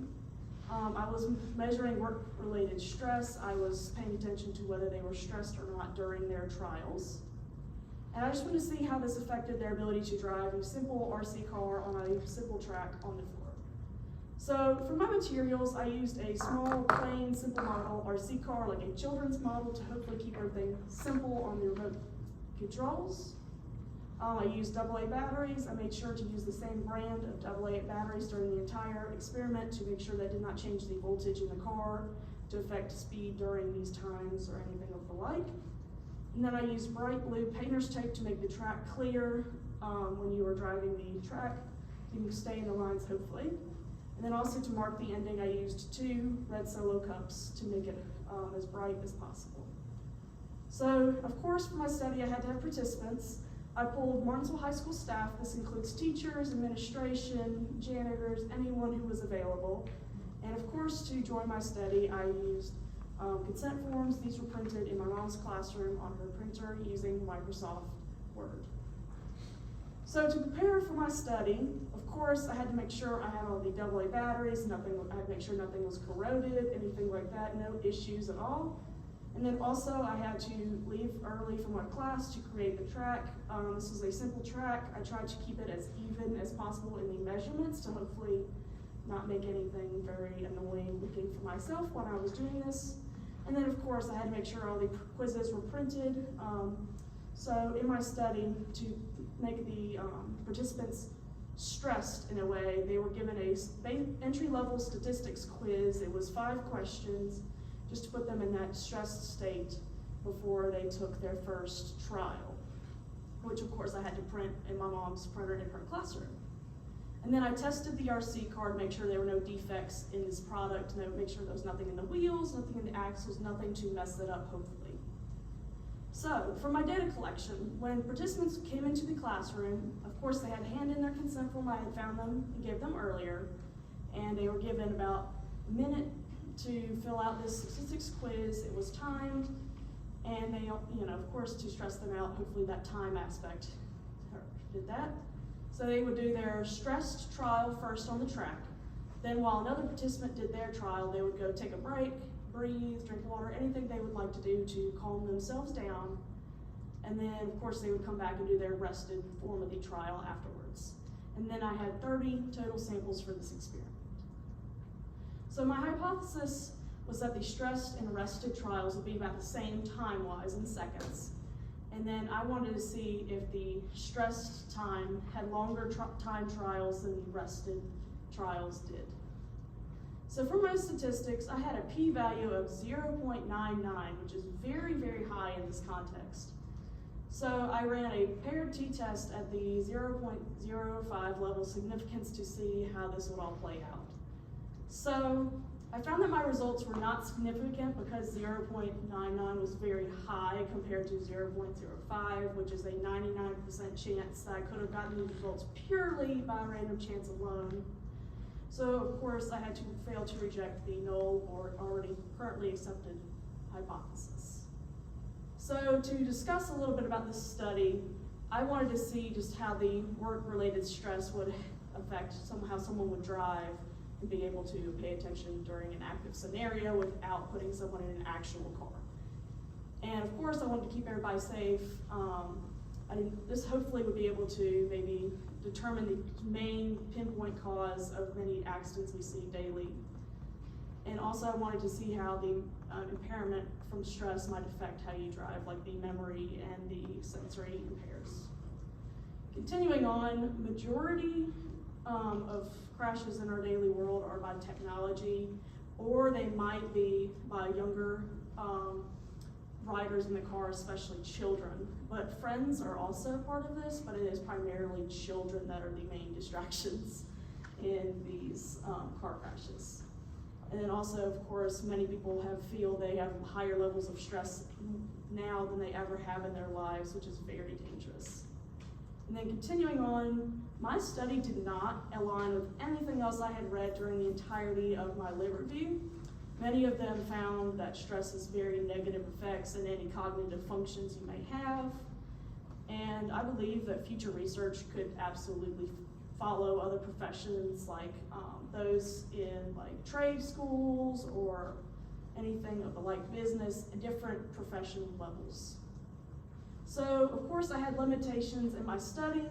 I was measuring work-related stress. I was paying attention to whether they were stressed or not during their trials. And I just wanted to see how this affected their ability to drive a simple RC car on a simple track on the floor. So for my materials, I used a small, plain, simple model RC car, like a children's model, to hopefully keep everything simple on the remote controls. I used AA batteries. I made sure to use the same brand of AA batteries during the entire experiment to make sure that did not change the voltage in the car to affect speed during these times or anything of the like. And then I used bright blue painter's tape to make the track clear when you are driving the track. You can stay in the lines, hopefully. And then also to mark the ending, I used 2 red Solo cups to make it as bright as possible. So, of course, for my study, I had to have participants. I pulled Martinsville High School staff. This includes teachers, administration, janitors, anyone who was available. And of course, to join my study, I used consent forms. These were printed in my mom's classroom on her printer using Microsoft Word. So to prepare for my study, of course, I had to make sure I had all the AA batteries, I had to make sure nothing was corroded, anything like that, no issues at all. And then also I had to leave early from my class to create the track. This was a simple track. I tried to keep it as even as possible in the measurements to hopefully not make anything very annoying looking for myself when I was doing this. And then of course I had to make sure all the quizzes were printed. So in my study, to make the participants stressed in a way, they were given a entry-level statistics quiz. It was 5 questions, just to put them in that stressed state before they took their first trial, which of course I had to print in my mom's printer in her classroom. And then I tested the RC card, make sure there were no defects in this product, make sure there was nothing in the wheels, nothing in the axles, nothing to mess it up, hopefully. So, for my data collection, when participants came into the classroom, of course they had to hand in their consent form. I had found them and gave them earlier, and they were given about a minute to fill out this statistics quiz. It was timed, and they, of course, to stress them out, hopefully that time aspect did that. So they would do their stressed trial first on the track. Then while another participant did their trial, they would go take a break, breathe, drink water, anything they would like to do to calm themselves down. And then, of course, they would come back and do their rested form of the trial afterwards. And then I had 30 total samples for this experiment. So my hypothesis was that the stressed and rested trials would be about the same time-wise in seconds. And then I wanted to see if the stressed time had longer time trials than the rested trials did. So for my statistics, I had a p-value of 0.99, which is very, very high in this context. So I ran a paired t-test at the 0.05 level significance to see how this would all play out. So I found that my results were not significant because 0.99 was very high compared to 0.05, which is a 99% chance that I could have gotten these results purely by random chance alone. So of course I had to fail to reject the null or already currently accepted hypothesis. So to discuss a little bit about this study, I wanted to see just how the work-related stress would affect how someone would drive and be able to pay attention during an active scenario without putting someone in an actual car. And of course I wanted to keep everybody safe. This hopefully would be able to maybe determine the main pinpoint cause of many accidents we see daily. And also I wanted to see how the impairment from stress might affect how you drive, like the memory and the sensory impairs. Continuing on, majority of crashes in our daily world are by technology, or they might be by younger riders in the car, especially children. But friends are also part of this, but it is primarily children that are the main distractions in these car crashes. And then also, of course, many people feel they have higher levels of stress now than they ever have in their lives, which is very dangerous. And then continuing on, my study did not align with anything else I had read during the entirety of my lit review. Many of them found that stress has very negative effects in any cognitive functions you may have. And I believe that future research could absolutely follow other professions like those in like trade schools or anything of the like business, different professional levels. So of course I had limitations in my study.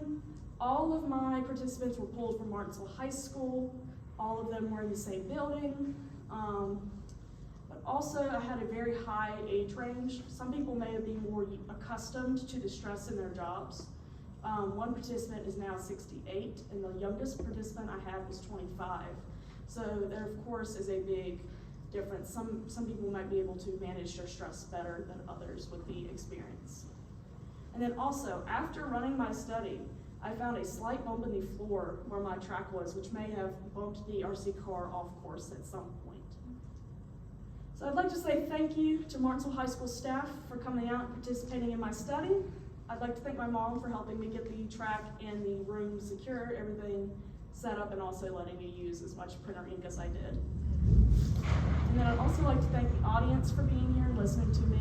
All of my participants were pulled from Martinsville High School. All of them were in the same building. But also I had a very high age range. Some people may have been more accustomed to the stress in their jobs. One participant is now 68, and the youngest participant I had was 25. So there, of course, is a big difference. Some people might be able to manage their stress better than others with the experience. And then also, after running my study, I found a slight bump in the floor where my track was, which may have bumped the RC car off course at some point. So I'd like to say thank you to Martinsville High School staff for coming out and participating in my study. I'd like to thank my mom for helping me get the track and the room secure, everything set up, and also letting me use as much printer ink as I did. And then I'd also like to thank the audience for being here and listening to me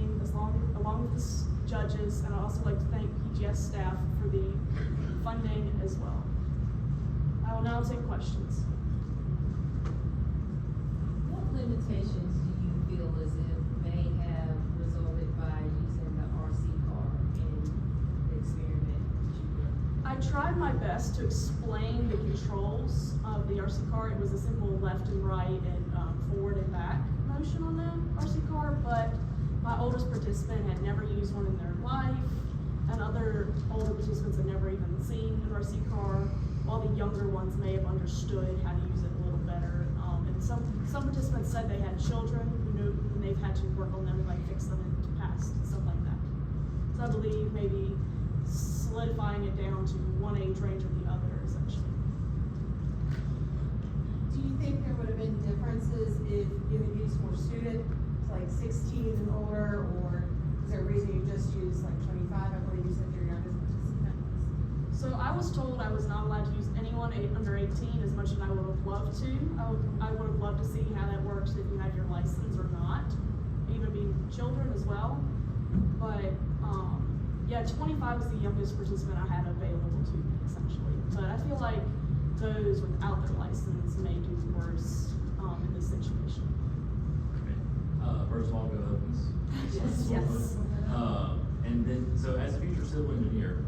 along with the judges, and I'd also like to thank PGS staff for the funding as well. I will now take questions. What limitations do you feel as if may have resulted by using the RC car in the experiment that you did? I tried my best to explain the controls of the RC car. It was a simple left and right and forward and back motion on the RC car, but my oldest participant had never used one in their life, and other older participants had never even seen an RC car, while the younger ones may have understood how to use it a little better. And some participants said they had children who knew, and they've had to work on them and like fix them into past, stuff like that. So I believe maybe solidifying it down to one age range or the other, essentially. Do you think there would have been differences if you had used more students, like 16 and older, or is there a reason you just used like 25? I believe you said your youngest participant was. So I was told I was not allowed to use anyone under 18 as much as I would have loved to. I would have loved to see how that works if you had your license or not, even being children as well. But yeah, 25 was the youngest participant I had available to me, essentially. But I feel like those without their license may do worse in this situation. First of all, go Hokies. Yes. And then, so as a future civil engineer,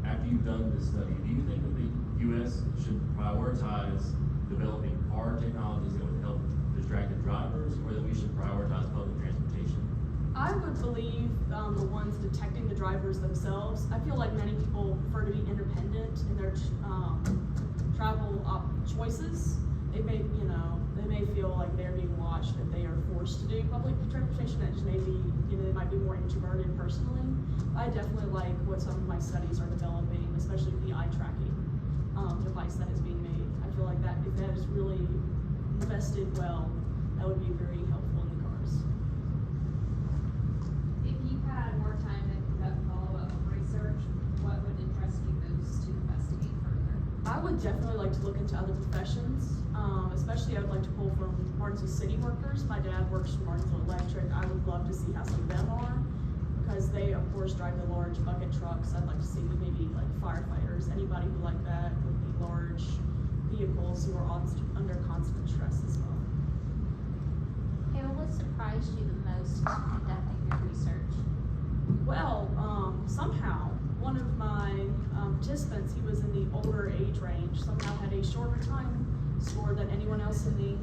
after you've done this study, do you think that the U.S. should prioritize developing car technologies that would help distracted drivers, or that we should prioritize public transportation? I would believe the ones detecting the drivers themselves. I feel like many people prefer to be independent in their travel choices. They may feel like they're being watched if they are forced to do public transportation. That just may be, they might be more introverted personally. I definitely like what some of my studies are developing, especially the eye tracking device that is being made. I feel like that if that is really invested well, that would be very helpful in the cars. If you had more time to conduct follow-up research, what would interest you most to investigate further? I would definitely like to look into other professions. Especially I would like to pull from Martinsville city workers. My dad works for Martinsville Electric. I would love to see how some of them are, because they of course drive the large bucket trucks. I'd like to see maybe like firefighters, anybody who like that with the large vehicles who are under constant stress as well. Hey, well, what surprised you the most in conducting your research? Well, somehow one of my participants, he was in the older age range, somehow had a shorter time score than anyone else in the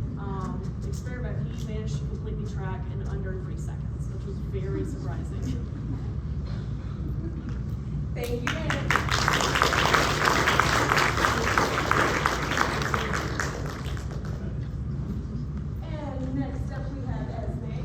experiment. He managed to complete the track in under 3 seconds, which was very surprising. Thank you. And next up we have Esme.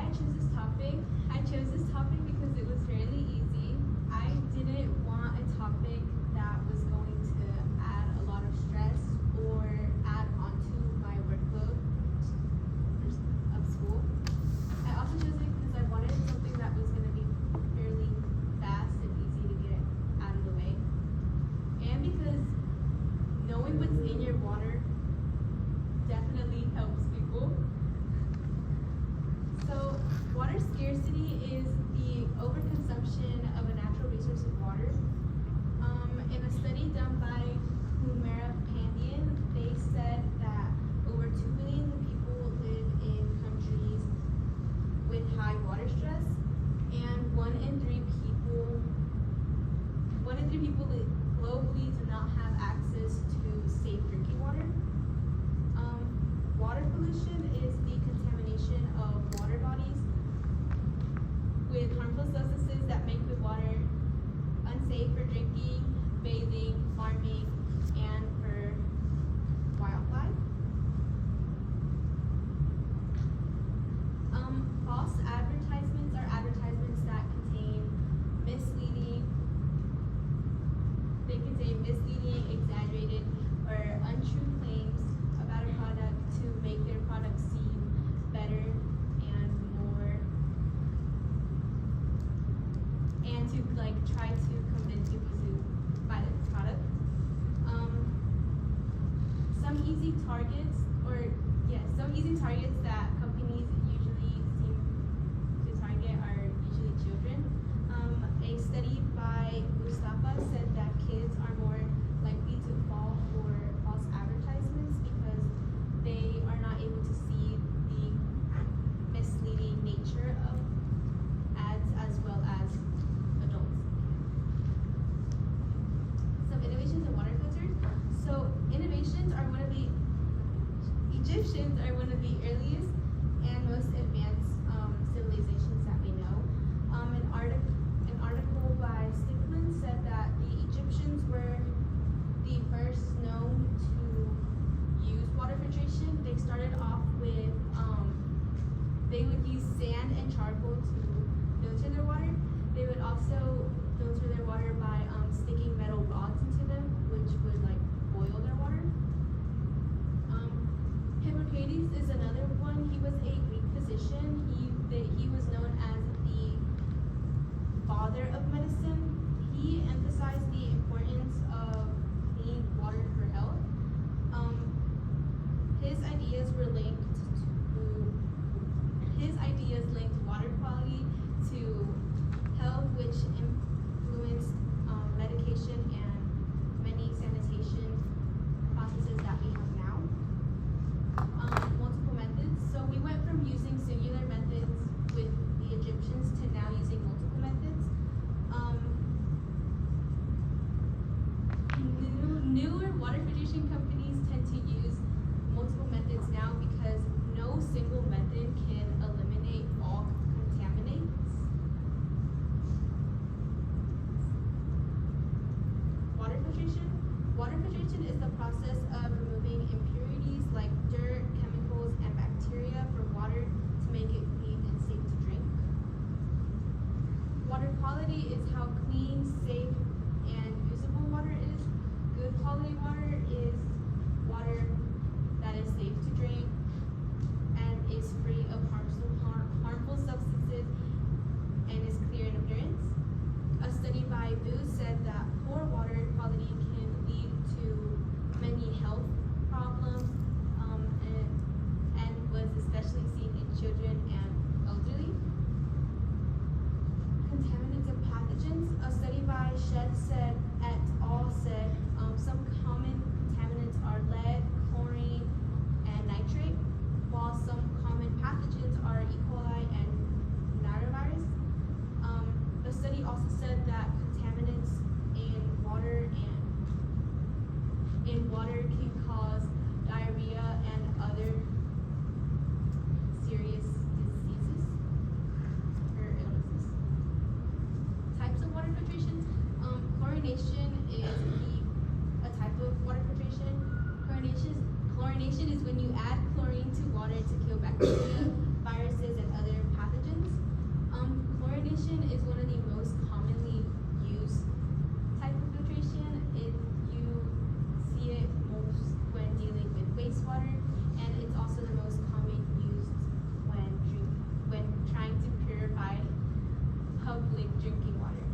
I chose this topic. I chose this topic because it was fairly easy. I didn't want a topic that was going to add a lot of stress or add onto my workload of school. I also chose it because I wanted something that was going to be fairly fast and easy to get out of the way. And because knowing what's in your water definitely helps people. So, water scarcity is the overconsumption of a natural resource of water. In a study done by Humera Pandian, they said that over 2 billion people live in countries with high water stress, and 1 in 3 people globally do not have access to safe drinking water. Water pollution is the contamination of water bodies with harmful substances that make the water unsafe for drinking, bathing, farming, and for wildlife. False advertisements are advertisements that contain misleading, exaggerated, or untrue claims about a product to make their product seem better and more, and to try to convince people to buy the product. Some easy targets that companies usually seem to target are usually children. A study by Mustafa said that kids are more likely to fall for false advertisements because they are not able to see the misleading nature of ads as well as adults. Some innovations in water filters. So Egyptians are one of the earliest and most advanced civilizations that we know. An article by Stickland said that the Egyptians were the first known to use water filtration. They started off with, they would use sand and charcoal to filter their water. They would also filter their water by sticking metal rods into them, which would boil their water. Hippocrates is another one. He was a Greek physician. He was known as the father of medicine. He emphasized the importance of clean water for health. His ideas linked water quality to health, which influenced medication and many sanitation processes that we have now. Multiple methods. So we went from using singular methods with the Egyptians to now using multiple methods. Newer water filtration companies tend to use multiple methods now because no single method can eliminate all contaminants. Water filtration. Water filtration is the process of removing impurities like dirt, chemicals, and bacteria from water to make it clean and safe to drink. Water quality is how clean, safe, and usable water is. Good quality water is water that is safe to drink and is free of harmful substances and is clear in appearance. A study by Booth said that poor water quality can lead to many health problems and was especially seen in children and elderly. Contaminants and pathogens. A study by Shed said et al. Said some common contaminants are lead, chlorine, and nitrate, while some common pathogens are E. coli and norovirus. The study also said that contaminants in water can cause diarrhea and other serious diseases or illnesses. Types of water filtration. Chlorination is a type of water filtration. Chlorination is when you add chlorine to water to kill bacteria, viruses, and other pathogens. drinking water.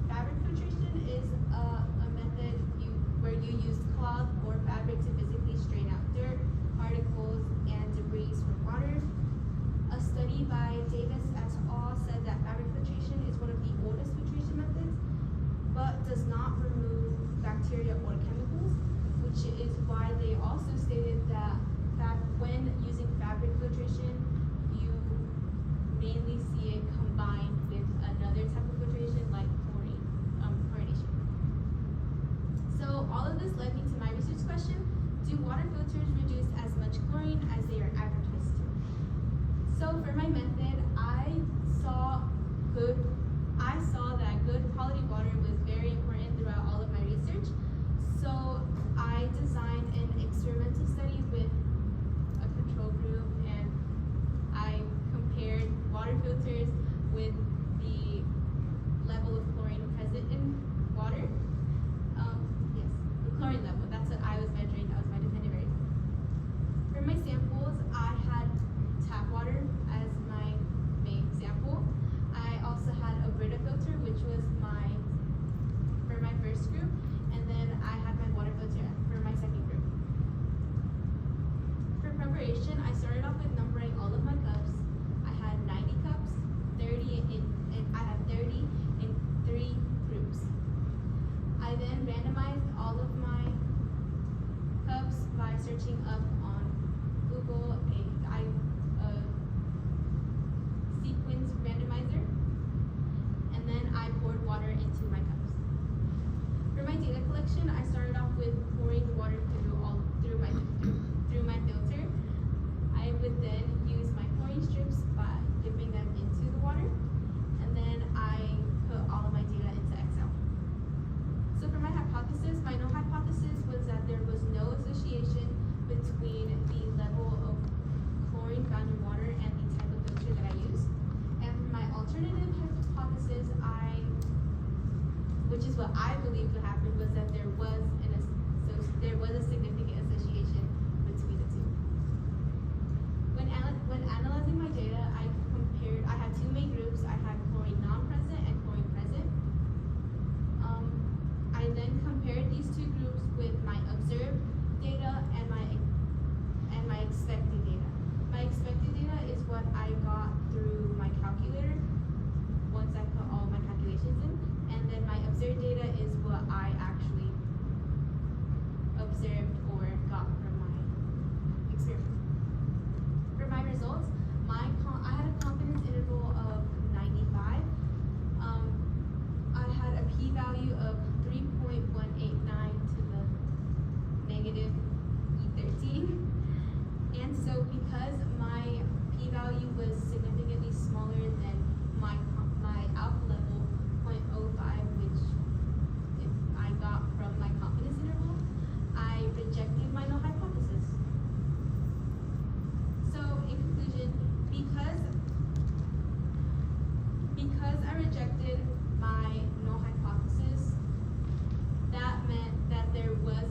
Fabric filtration is a method where you use cloth or fabric to physically strain out dirt, particles, and debris from water. A study by Davis et al. Said that fabric filtration is one of the oldest filtration methods, but does not remove bacteria or chemicals, which is why they also stated that when using fabric filtration, you mainly see it combined with another type of filtration like chlorination. So all of this led me to my research question: do water filters reduce as much chlorine as they are advertised to? So for my method, I saw that good quality water was very important throughout all of my research. So I designed an experimental study with a control group, and I compared water filters with the level of chlorine present in water. Yes, the chlorine level, that's what I was measuring, that was my dependent variable. For my samples, I had tap water as my main sample. I also had a Brita filter, which was for my first group, and then I had my water filter for my second group. For preparation, I started off with numbering all of my cups. I had 90 cups, 30 and I had 30 in 3 groups. I then randomized all of my cups by searching up on Google a sequence randomizer, and then I poured water into my cups. For my data collection, I started off with pouring the water through my filter. I would then use my pouring strips by dipping them into the water, and then I put all of my data into Excel. So for my hypothesis, my null hypothesis was that there was no association between the level of chlorine found in water and the type of filter that I use. And for my alternative hypothesis, which is what I believed would happen, was that there was a significant association between the two. When analyzing my data, I had 2 main groups. I had chlorine non-present and chlorine present. I then compared these 2 groups with my observed data and my expected data. My expected data is what I got through my calculator once I put all my calculations in, and then my observed data is what I actually observed or got from my experiment. For my results, I had a confidence interval of 95. I had a p-value of 3.189 to the negative E13. And so because my p-value was significantly smaller than my alpha level 0.05, which I got from my confidence interval, I rejected my null hypothesis. So in conclusion, because I rejected my null hypothesis, that meant that there was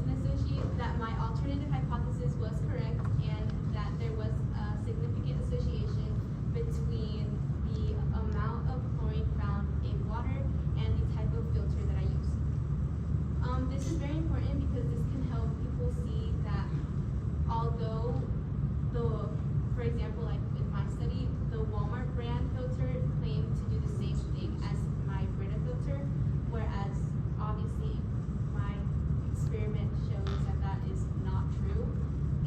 that my alternative hypothesis was correct, and that there was a significant association between the amount of chlorine found in water and the type of filter that I use. This is very important because this can help people see that although for example, like in my study, the Walmart brand filter claimed to do the same thing as my Brita filter, whereas obviously my experiment shows that that is not true.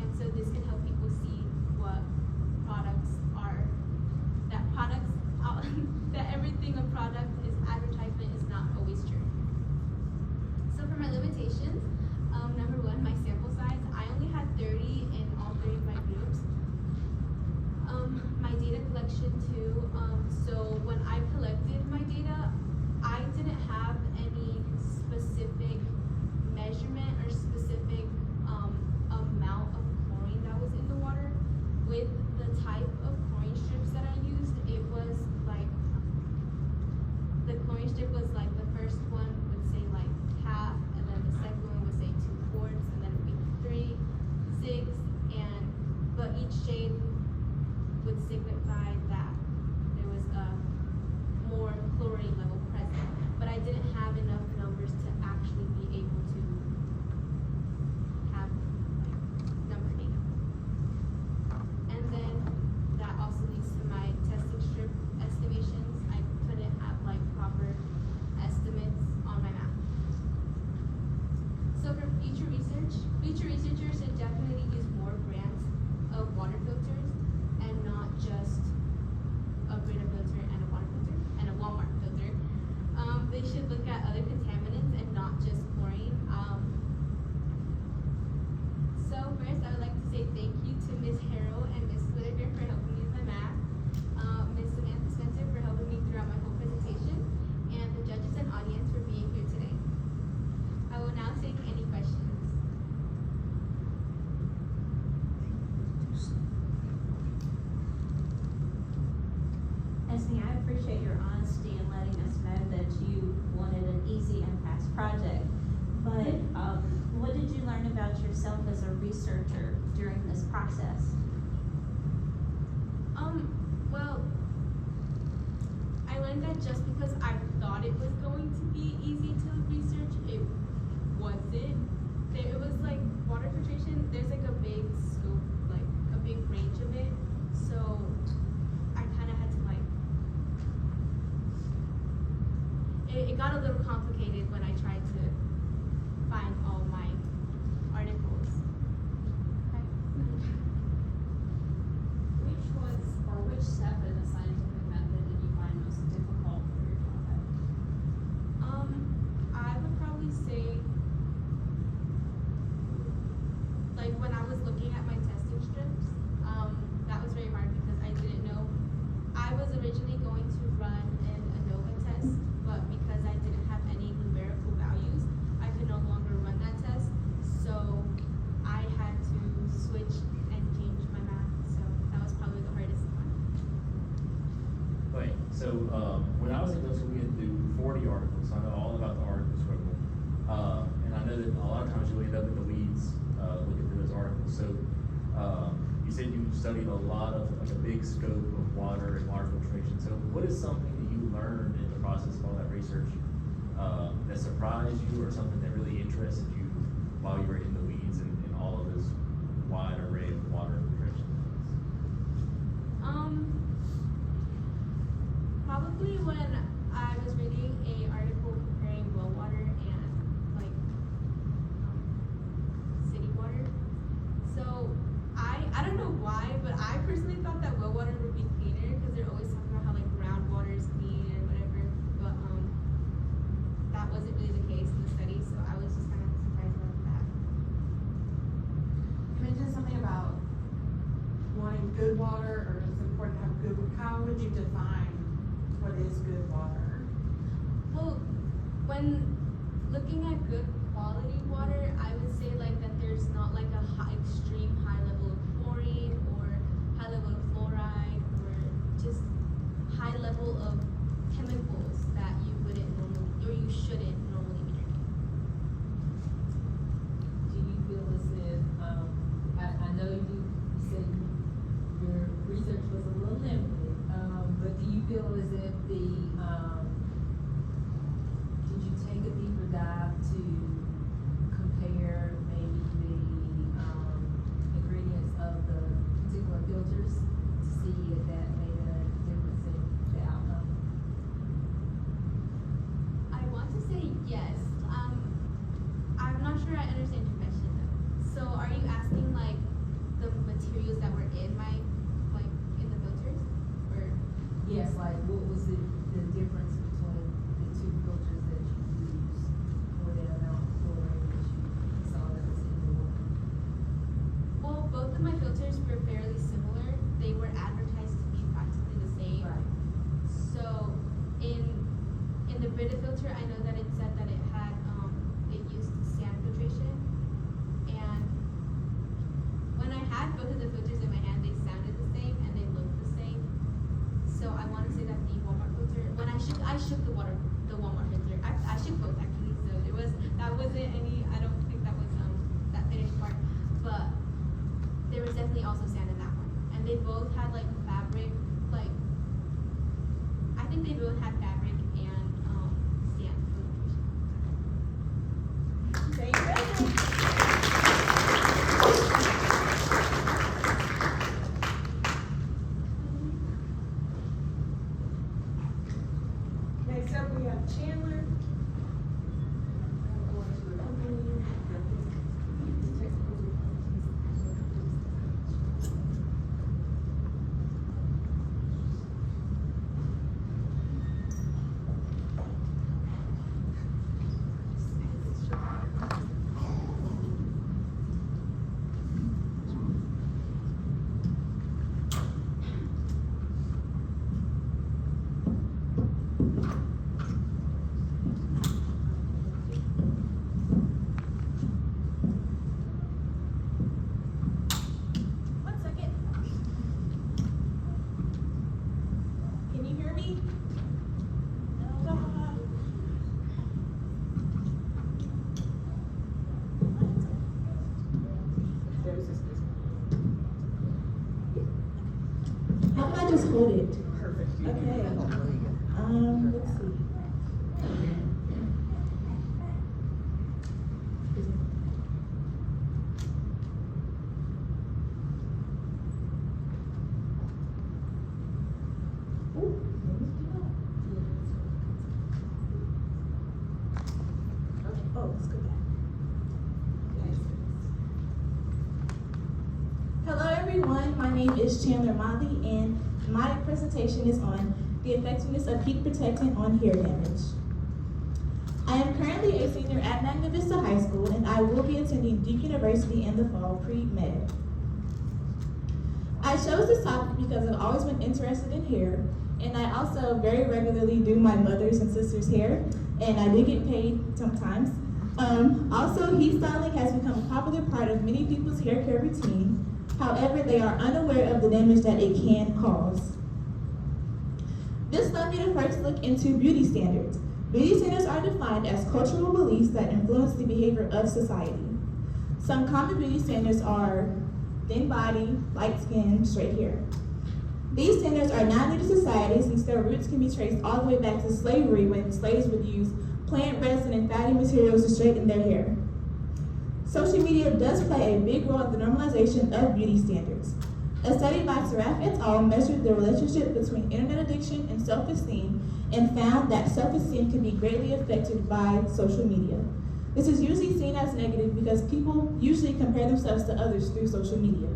And so this can help people see what products are, that everything a product is advertisement is not always true. So for my limitations, number 1, my sample size. I only had 30 in all 3 of my groups. My data collection too. So when I collected my data, I didn't have any specific measurement or specific amount of chlorine that was in the water. With the type of chlorine strips that I used, it was like, the chlorine strip was like, the first one would say like half, and then the second one would say 2/4, and then it would be 3, 6, but each shade would signify that there was a Ms. Nee, I appreciate your honesty in letting us know that you wanted an easy and fast project. But, what did you learn about yourself as a researcher during this process? Well, I learned that just because I thought it was going to be easy to research, it wasn't. It was like water filtration, there's like a big scope, like a big range of it. So I kind of had to like, it got a little complicated when I tried to find all my articles. Which step in the scientific method did you find most difficult for your topic? I would probably say, like when I was looking at my testing strips, that was very hard because I didn't know. I was originally going to run an ANOVA test, but because I didn't have any numerical values, I could no longer run that test. So I had to switch and change my math. So that was probably the hardest one. Right, so, when I was in middle school, we had to do 40 articles, so I know all about the article struggle. And I know that a lot of times you'll end up in the weeds, looking through those articles, so, you said you studied a lot of, like a big scope of water and water filtration, so what is something that you learned in the process of all that research, that surprised you, or something that really interested you while you were in the weeds and all of this wide array of water filtration? Probably when I was reading a article comparing well water and like city water. So I don't know why, but I personally thought that well water would be cleaner because they're always talking about how like groundwater is clean and whatever. But that wasn't really the case in the study, so I was just kind of surprised about that. You mentioned something about wanting good water, or it's important to have good, how would you define what is good water? Well, when looking at good quality water, I would say like that there's not like a extreme high level of chlorine or high level of fluoride or just high level of chemicals that you wouldn't normally or you shouldn't normally be drinking. Do you feel as if, I know you said your research was a little limited, but do you feel as if did you take a deeper dive to compare maybe the, ingredients of the particular filters to see if that made a difference in the outcome? I want to say yes. I'm not sure I understand your question though. So are you asking like the materials that were in my like in the filters or? Yes, like what was the difference between the two filters that you used for the amount of fluoride that you saw that was in the water? Well, both of my filters were fairly similar. They were advertised to be practically the same. Right. So in the Brita filter, I know that it said that it had it used sand filtration, and when I had both of the filters in my hand, they sounded the same and they looked the same. So I want to say that the Walmart filter, when I shook the Walmart filter. I shook both actually. So that wasn't any. I don't think that was that finished part, but there was definitely also sand in that one, and they both had like fabric, like I think they both had fabric and sand filtration. Thank you. Next up, we have Chandler. I just hold it? Perfect. Okay. Let's see. Oh, let's go back. Hello everyone, my name is Chandler Molly and my presentation is on the effectiveness of heat protectant on hair damage. I am currently a senior at Magna Vista High School and I will be attending Duke University in the fall pre-med. I chose this topic because I've always been interested in hair and I also very regularly do my mother's and sister's hair and I do get paid sometimes. Also, heat styling has become a popular part of many people's hair care routine. However, they are unaware of the damage that it can cause. This led me to first look into beauty standards. Beauty standards are defined as cultural beliefs that influence the behavior of society. Some common beauty standards are thin body, light skin, straight hair. These standards are not new to society since their roots can be traced all the way back to slavery when slaves would use plant resin and fatty materials to straighten their hair. Social media does play a big role in the normalization of beauty standards. A study by Saraf et al. Measured the relationship between internet addiction and self-esteem and found that self-esteem can be greatly affected by social media. This is usually seen as negative because people usually compare themselves to others through social media.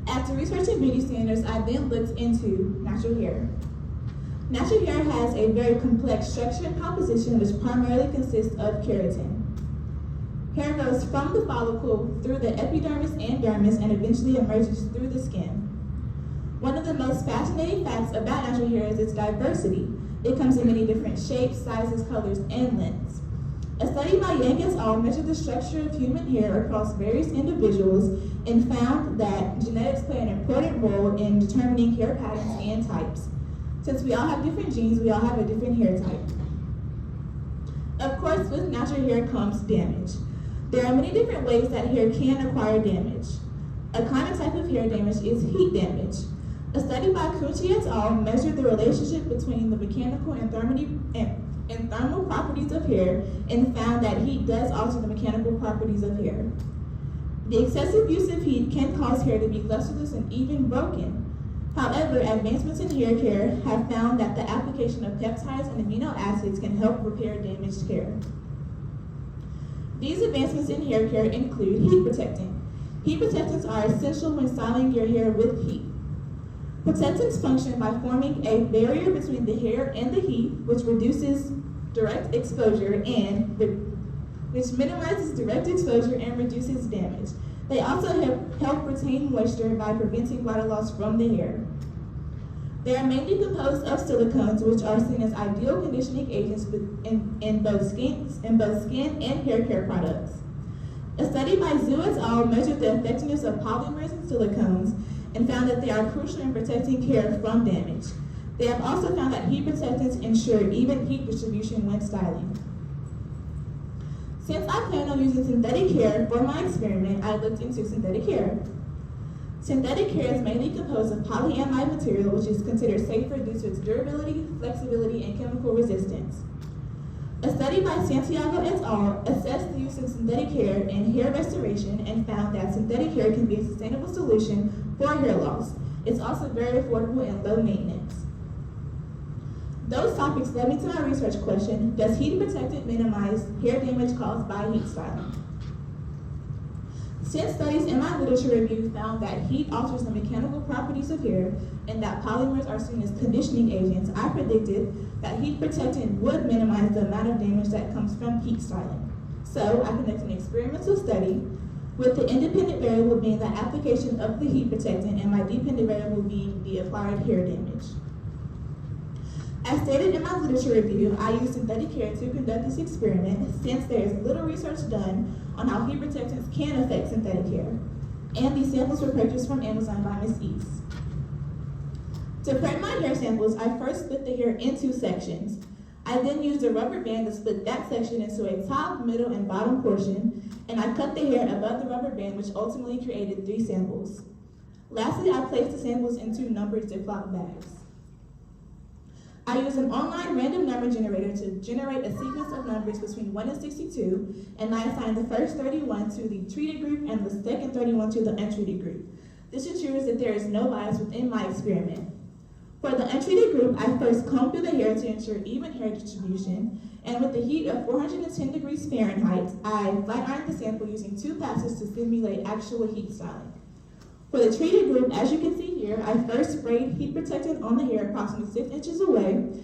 After researching beauty standards, I then looked into natural hair. Natural hair has a very complex structure and composition which primarily consists of keratin. Hair goes from the follicle through the epidermis and dermis and eventually emerges through the skin. One of the most fascinating facts about natural hair is its diversity. It comes in many different shapes, sizes, colors, and lengths. A study by Yang et al. Measured the structure of human hair across various individuals and found that genetics play an important role in determining hair patterns and types. Since we all have different genes, we all have a different hair type. Of course, with natural hair comes damage. There are many different ways that hair can acquire damage. A common type of hair damage is heat damage. A study by Kuchi et al. Measured the relationship between the mechanical and thermal properties of hair and found that heat does alter the mechanical properties of hair. The excessive use of heat can cause hair to be lustreless and even broken. However, advancements in hair care have found that the application of peptides and amino acids can help repair damaged hair. These advancements in hair care include heat protectant. Heat protectants are essential when styling your hair with heat. Protectants function by forming a barrier between the hair and the heat, which reduces direct exposure which minimizes direct exposure and reduces damage. They also help retain moisture by preventing water loss from the hair. They are mainly composed of silicones, which are seen as ideal conditioning agents in both skin and hair care products. A study by Zhu et al. Measured the effectiveness of polymers and silicones and found that they are crucial in protecting hair from damage. They have also found that heat protectants ensure even heat distribution when styling. Since I plan on using synthetic hair for my experiment, I looked into synthetic hair. Synthetic hair is mainly composed of polyamide material, which is considered safer due to its durability, flexibility, and chemical resistance. A study by Santiago et al. Assessed the use of synthetic hair in hair restoration and found that synthetic hair can be a sustainable solution for hair loss. It's also very affordable and low maintenance. Those topics led me to my research question: does heat protectant minimize hair damage caused by heat styling? Since studies in my literature review found that heat alters the mechanical properties of hair and that polymers are seen as conditioning agents, I predicted that heat protectant would minimize the amount of damage that comes from heat styling. So I conducted an experimental study with the independent variable being the application of the heat protectant and my dependent variable being the acquired hair damage. As stated in my literature review, I used synthetic hair to conduct this experiment since there is little research done on how heat protectants can affect synthetic hair. And these samples were purchased from Amazon by Ms. East. To prep my hair samples, I first split the hair into sections. I then used a rubber band to split that section into a top, middle, and bottom portion, and I cut the hair above the rubber band, which ultimately created 3 samples. Lastly, I placed the samples into numbered Ziploc bags. I used an online random number generator to generate a sequence of numbers between 1 and 62, and I assigned the first 31 to the treated group and the second 31 to the untreated group. This ensures that there is no bias within my experiment. For the untreated group, I first combed through the hair to ensure even hair distribution, and with the heat of 410 degrees Fahrenheit, I flat ironed the sample using 2 passes to simulate actual heat styling. For the treated group, as you can see here, I first sprayed heat protectant on the hair approximately 6 inches away, in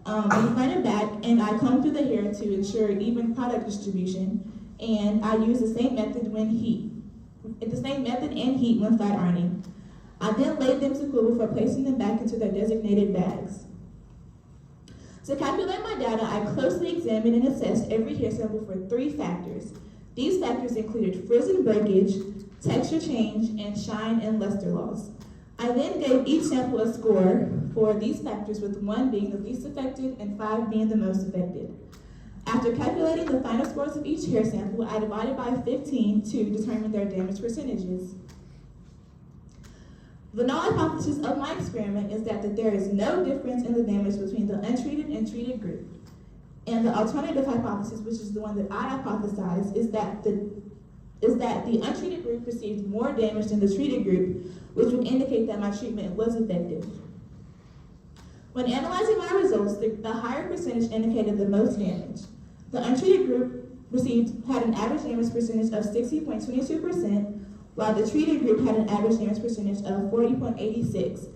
front and back, and I combed through the hair to ensure even product distribution, and I used the same method and heat when flat ironing. I then laid them to cool before placing them back into their designated bags. To calculate my data, I closely examined and assessed every hair sample for 3 factors. These factors included frizz and breakage, texture change, and shine and luster loss. I then gave each sample a score for these factors, with 1 being the least affected and 5 being the most affected. After calculating the final scores of each hair sample, I divided by 15 to determine their damage percentages. The null hypothesis of my experiment is that there is no difference in the damage between the untreated and treated group. And the alternative hypothesis, which is the one that I hypothesized, is that the untreated group received more damage than the treated group, which would indicate that my treatment was effective. When analyzing my results, the higher percentage indicated the most damage. The untreated group had an average damage percentage of 60.22%, while the treated group had an average damage percentage of 40.86%.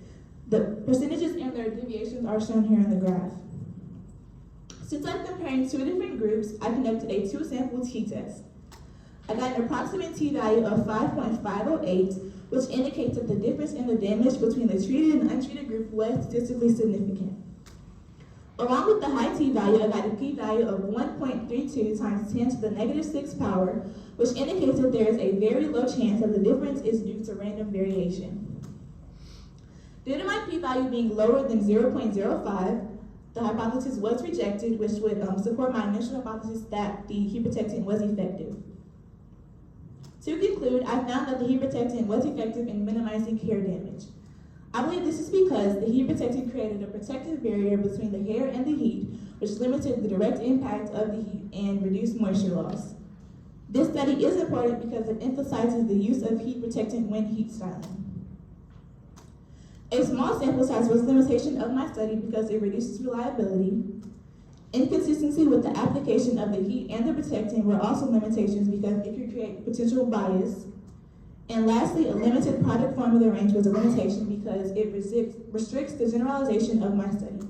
The percentages and their deviations are shown here in the graph. Since I'm comparing 2 different groups, I conducted a 2-sample t-test. I got an approximate t-value of 5.508, which indicates that the difference in the damage between the treated and untreated group was statistically significant. Along with the high t-value, I got a p-value of 1.32 times 10 to the negative 6 power, which indicates that there is a very low chance that the difference is due to random variation. Due to my p-value being lower than 0.05, the hypothesis was rejected, which would support my initial hypothesis that the heat protectant was effective. To conclude, I found that the heat protectant was effective in minimizing hair damage. I believe this is because the heat protectant created a protective barrier between the hair and the heat, which limited the direct impact of the heat and reduced moisture loss. This study is important because it emphasizes the use of heat protectant when heat styling. A small sample size was a limitation of my study because it reduces reliability. Inconsistency with the application of the heat and the protectant were also limitations because it could create potential bias. And lastly, a limited product formula range was a limitation because it restricts the generalization of my study.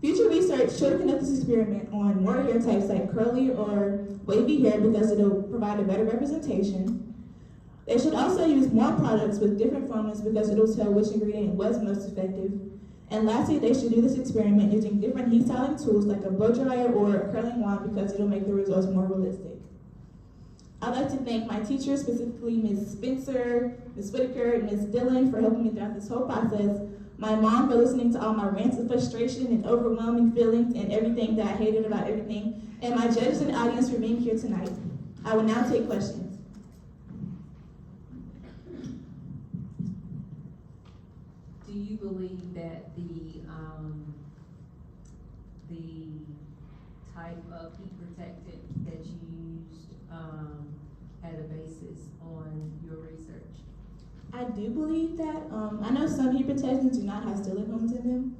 Future research should conduct this experiment on more hair types like curly or wavy hair because it'll provide a better representation. They should also use more products with different formulas because it'll tell which ingredient was most effective. And lastly, they should do this experiment using different heat styling tools like a blow dryer or a curling wand because it'll make the results more realistic. I'd like to thank my teachers, specifically Ms. Spencer, Ms. Whitaker, and Ms. Dillon for helping me throughout this whole process, my mom for listening to all my rants of frustration and overwhelming feelings and everything that I hated about everything, and my judges and audience for being here tonight. I will now take questions. Do you believe that the type of heat protectant that you used had a basis on your research? I do believe that. I know some heat protectants do not have silicones in them.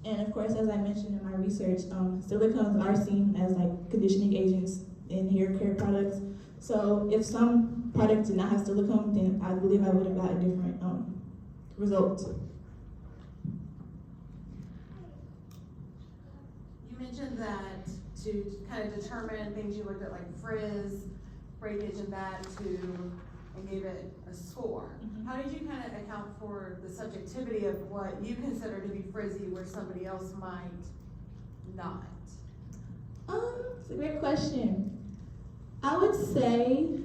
And of course, as I mentioned in my research, silicones are seen as like conditioning agents in hair care products. So if some products did not have silicone, then I believe I would have got a different result. You mentioned that to kind of determine things, you looked at like frizz, breakage, and that and gave it a score. Mm-hmm. How did you kind of account for the subjectivity of what you consider to be frizzy where somebody else might not? It's a great question. I would say,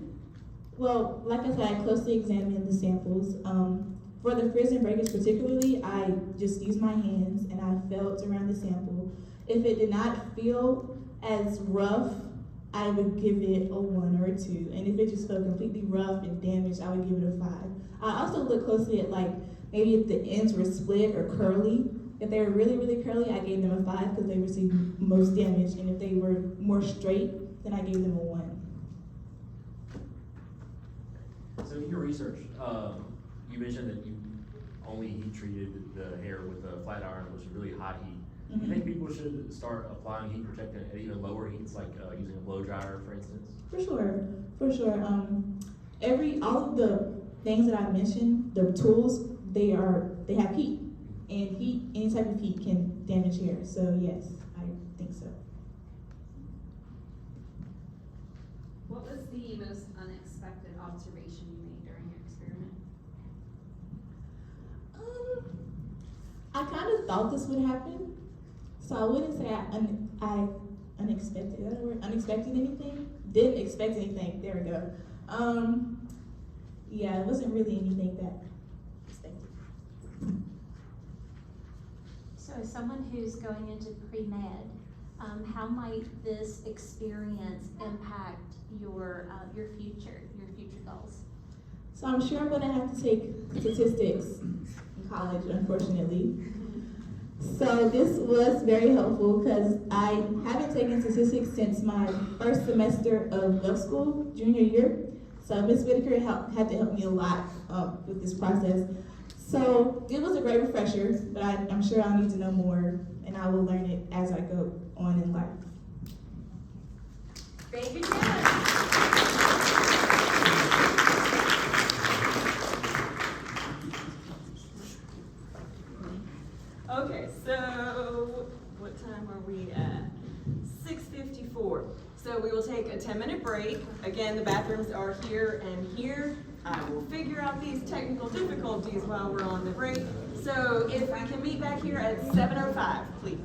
well, like I said, I closely examined the samples. For the frizz and breakage particularly, I just used my hands and I felt around the sample. If it did not feel as rough, I would give it a 1 or a 2. And if it just felt completely rough and damaged, I would give it a 5. I also looked closely at like, maybe if the ends were split or curly. If they were really, really curly, I gave them a 5 because they received most damage. And if they were more straight, then I gave them a 1. So in your research, you mentioned that you only heat treated the hair with a flat iron, which is really hot heat. Do you think people should start applying heat protectant at even lower heats, like using a blow dryer, for instance? For sure, for sure. All of the things that I mentioned, the tools, they have heat, and heat, any type of heat can damage hair. So yes, I think so. What was the most unexpected observation you made during your experiment? I kind of thought this would happen, so I wouldn't say I unexpected. Is that a word? Unexpected anything? Didn't expect anything. There we go. Yeah, it wasn't really anything that expected. So as someone who's going into pre-med, how might this experience impact your future goals? So I'm sure I'm gonna have to take statistics in college, unfortunately. So this was very helpful because I haven't taken statistics since my first semester of law school, junior year. So Ms. Whitaker had to help me a lot with this process. So it was a great refresher, but I'm sure I'll need to know more, and I will learn it as I go on in life. Very good job. Okay, so what time are we at? 6:54. So we will take a 10-minute break. Again, the bathrooms are here and here. I will figure out these technical difficulties while we're on the break. So if we can meet back here at 7:05, please.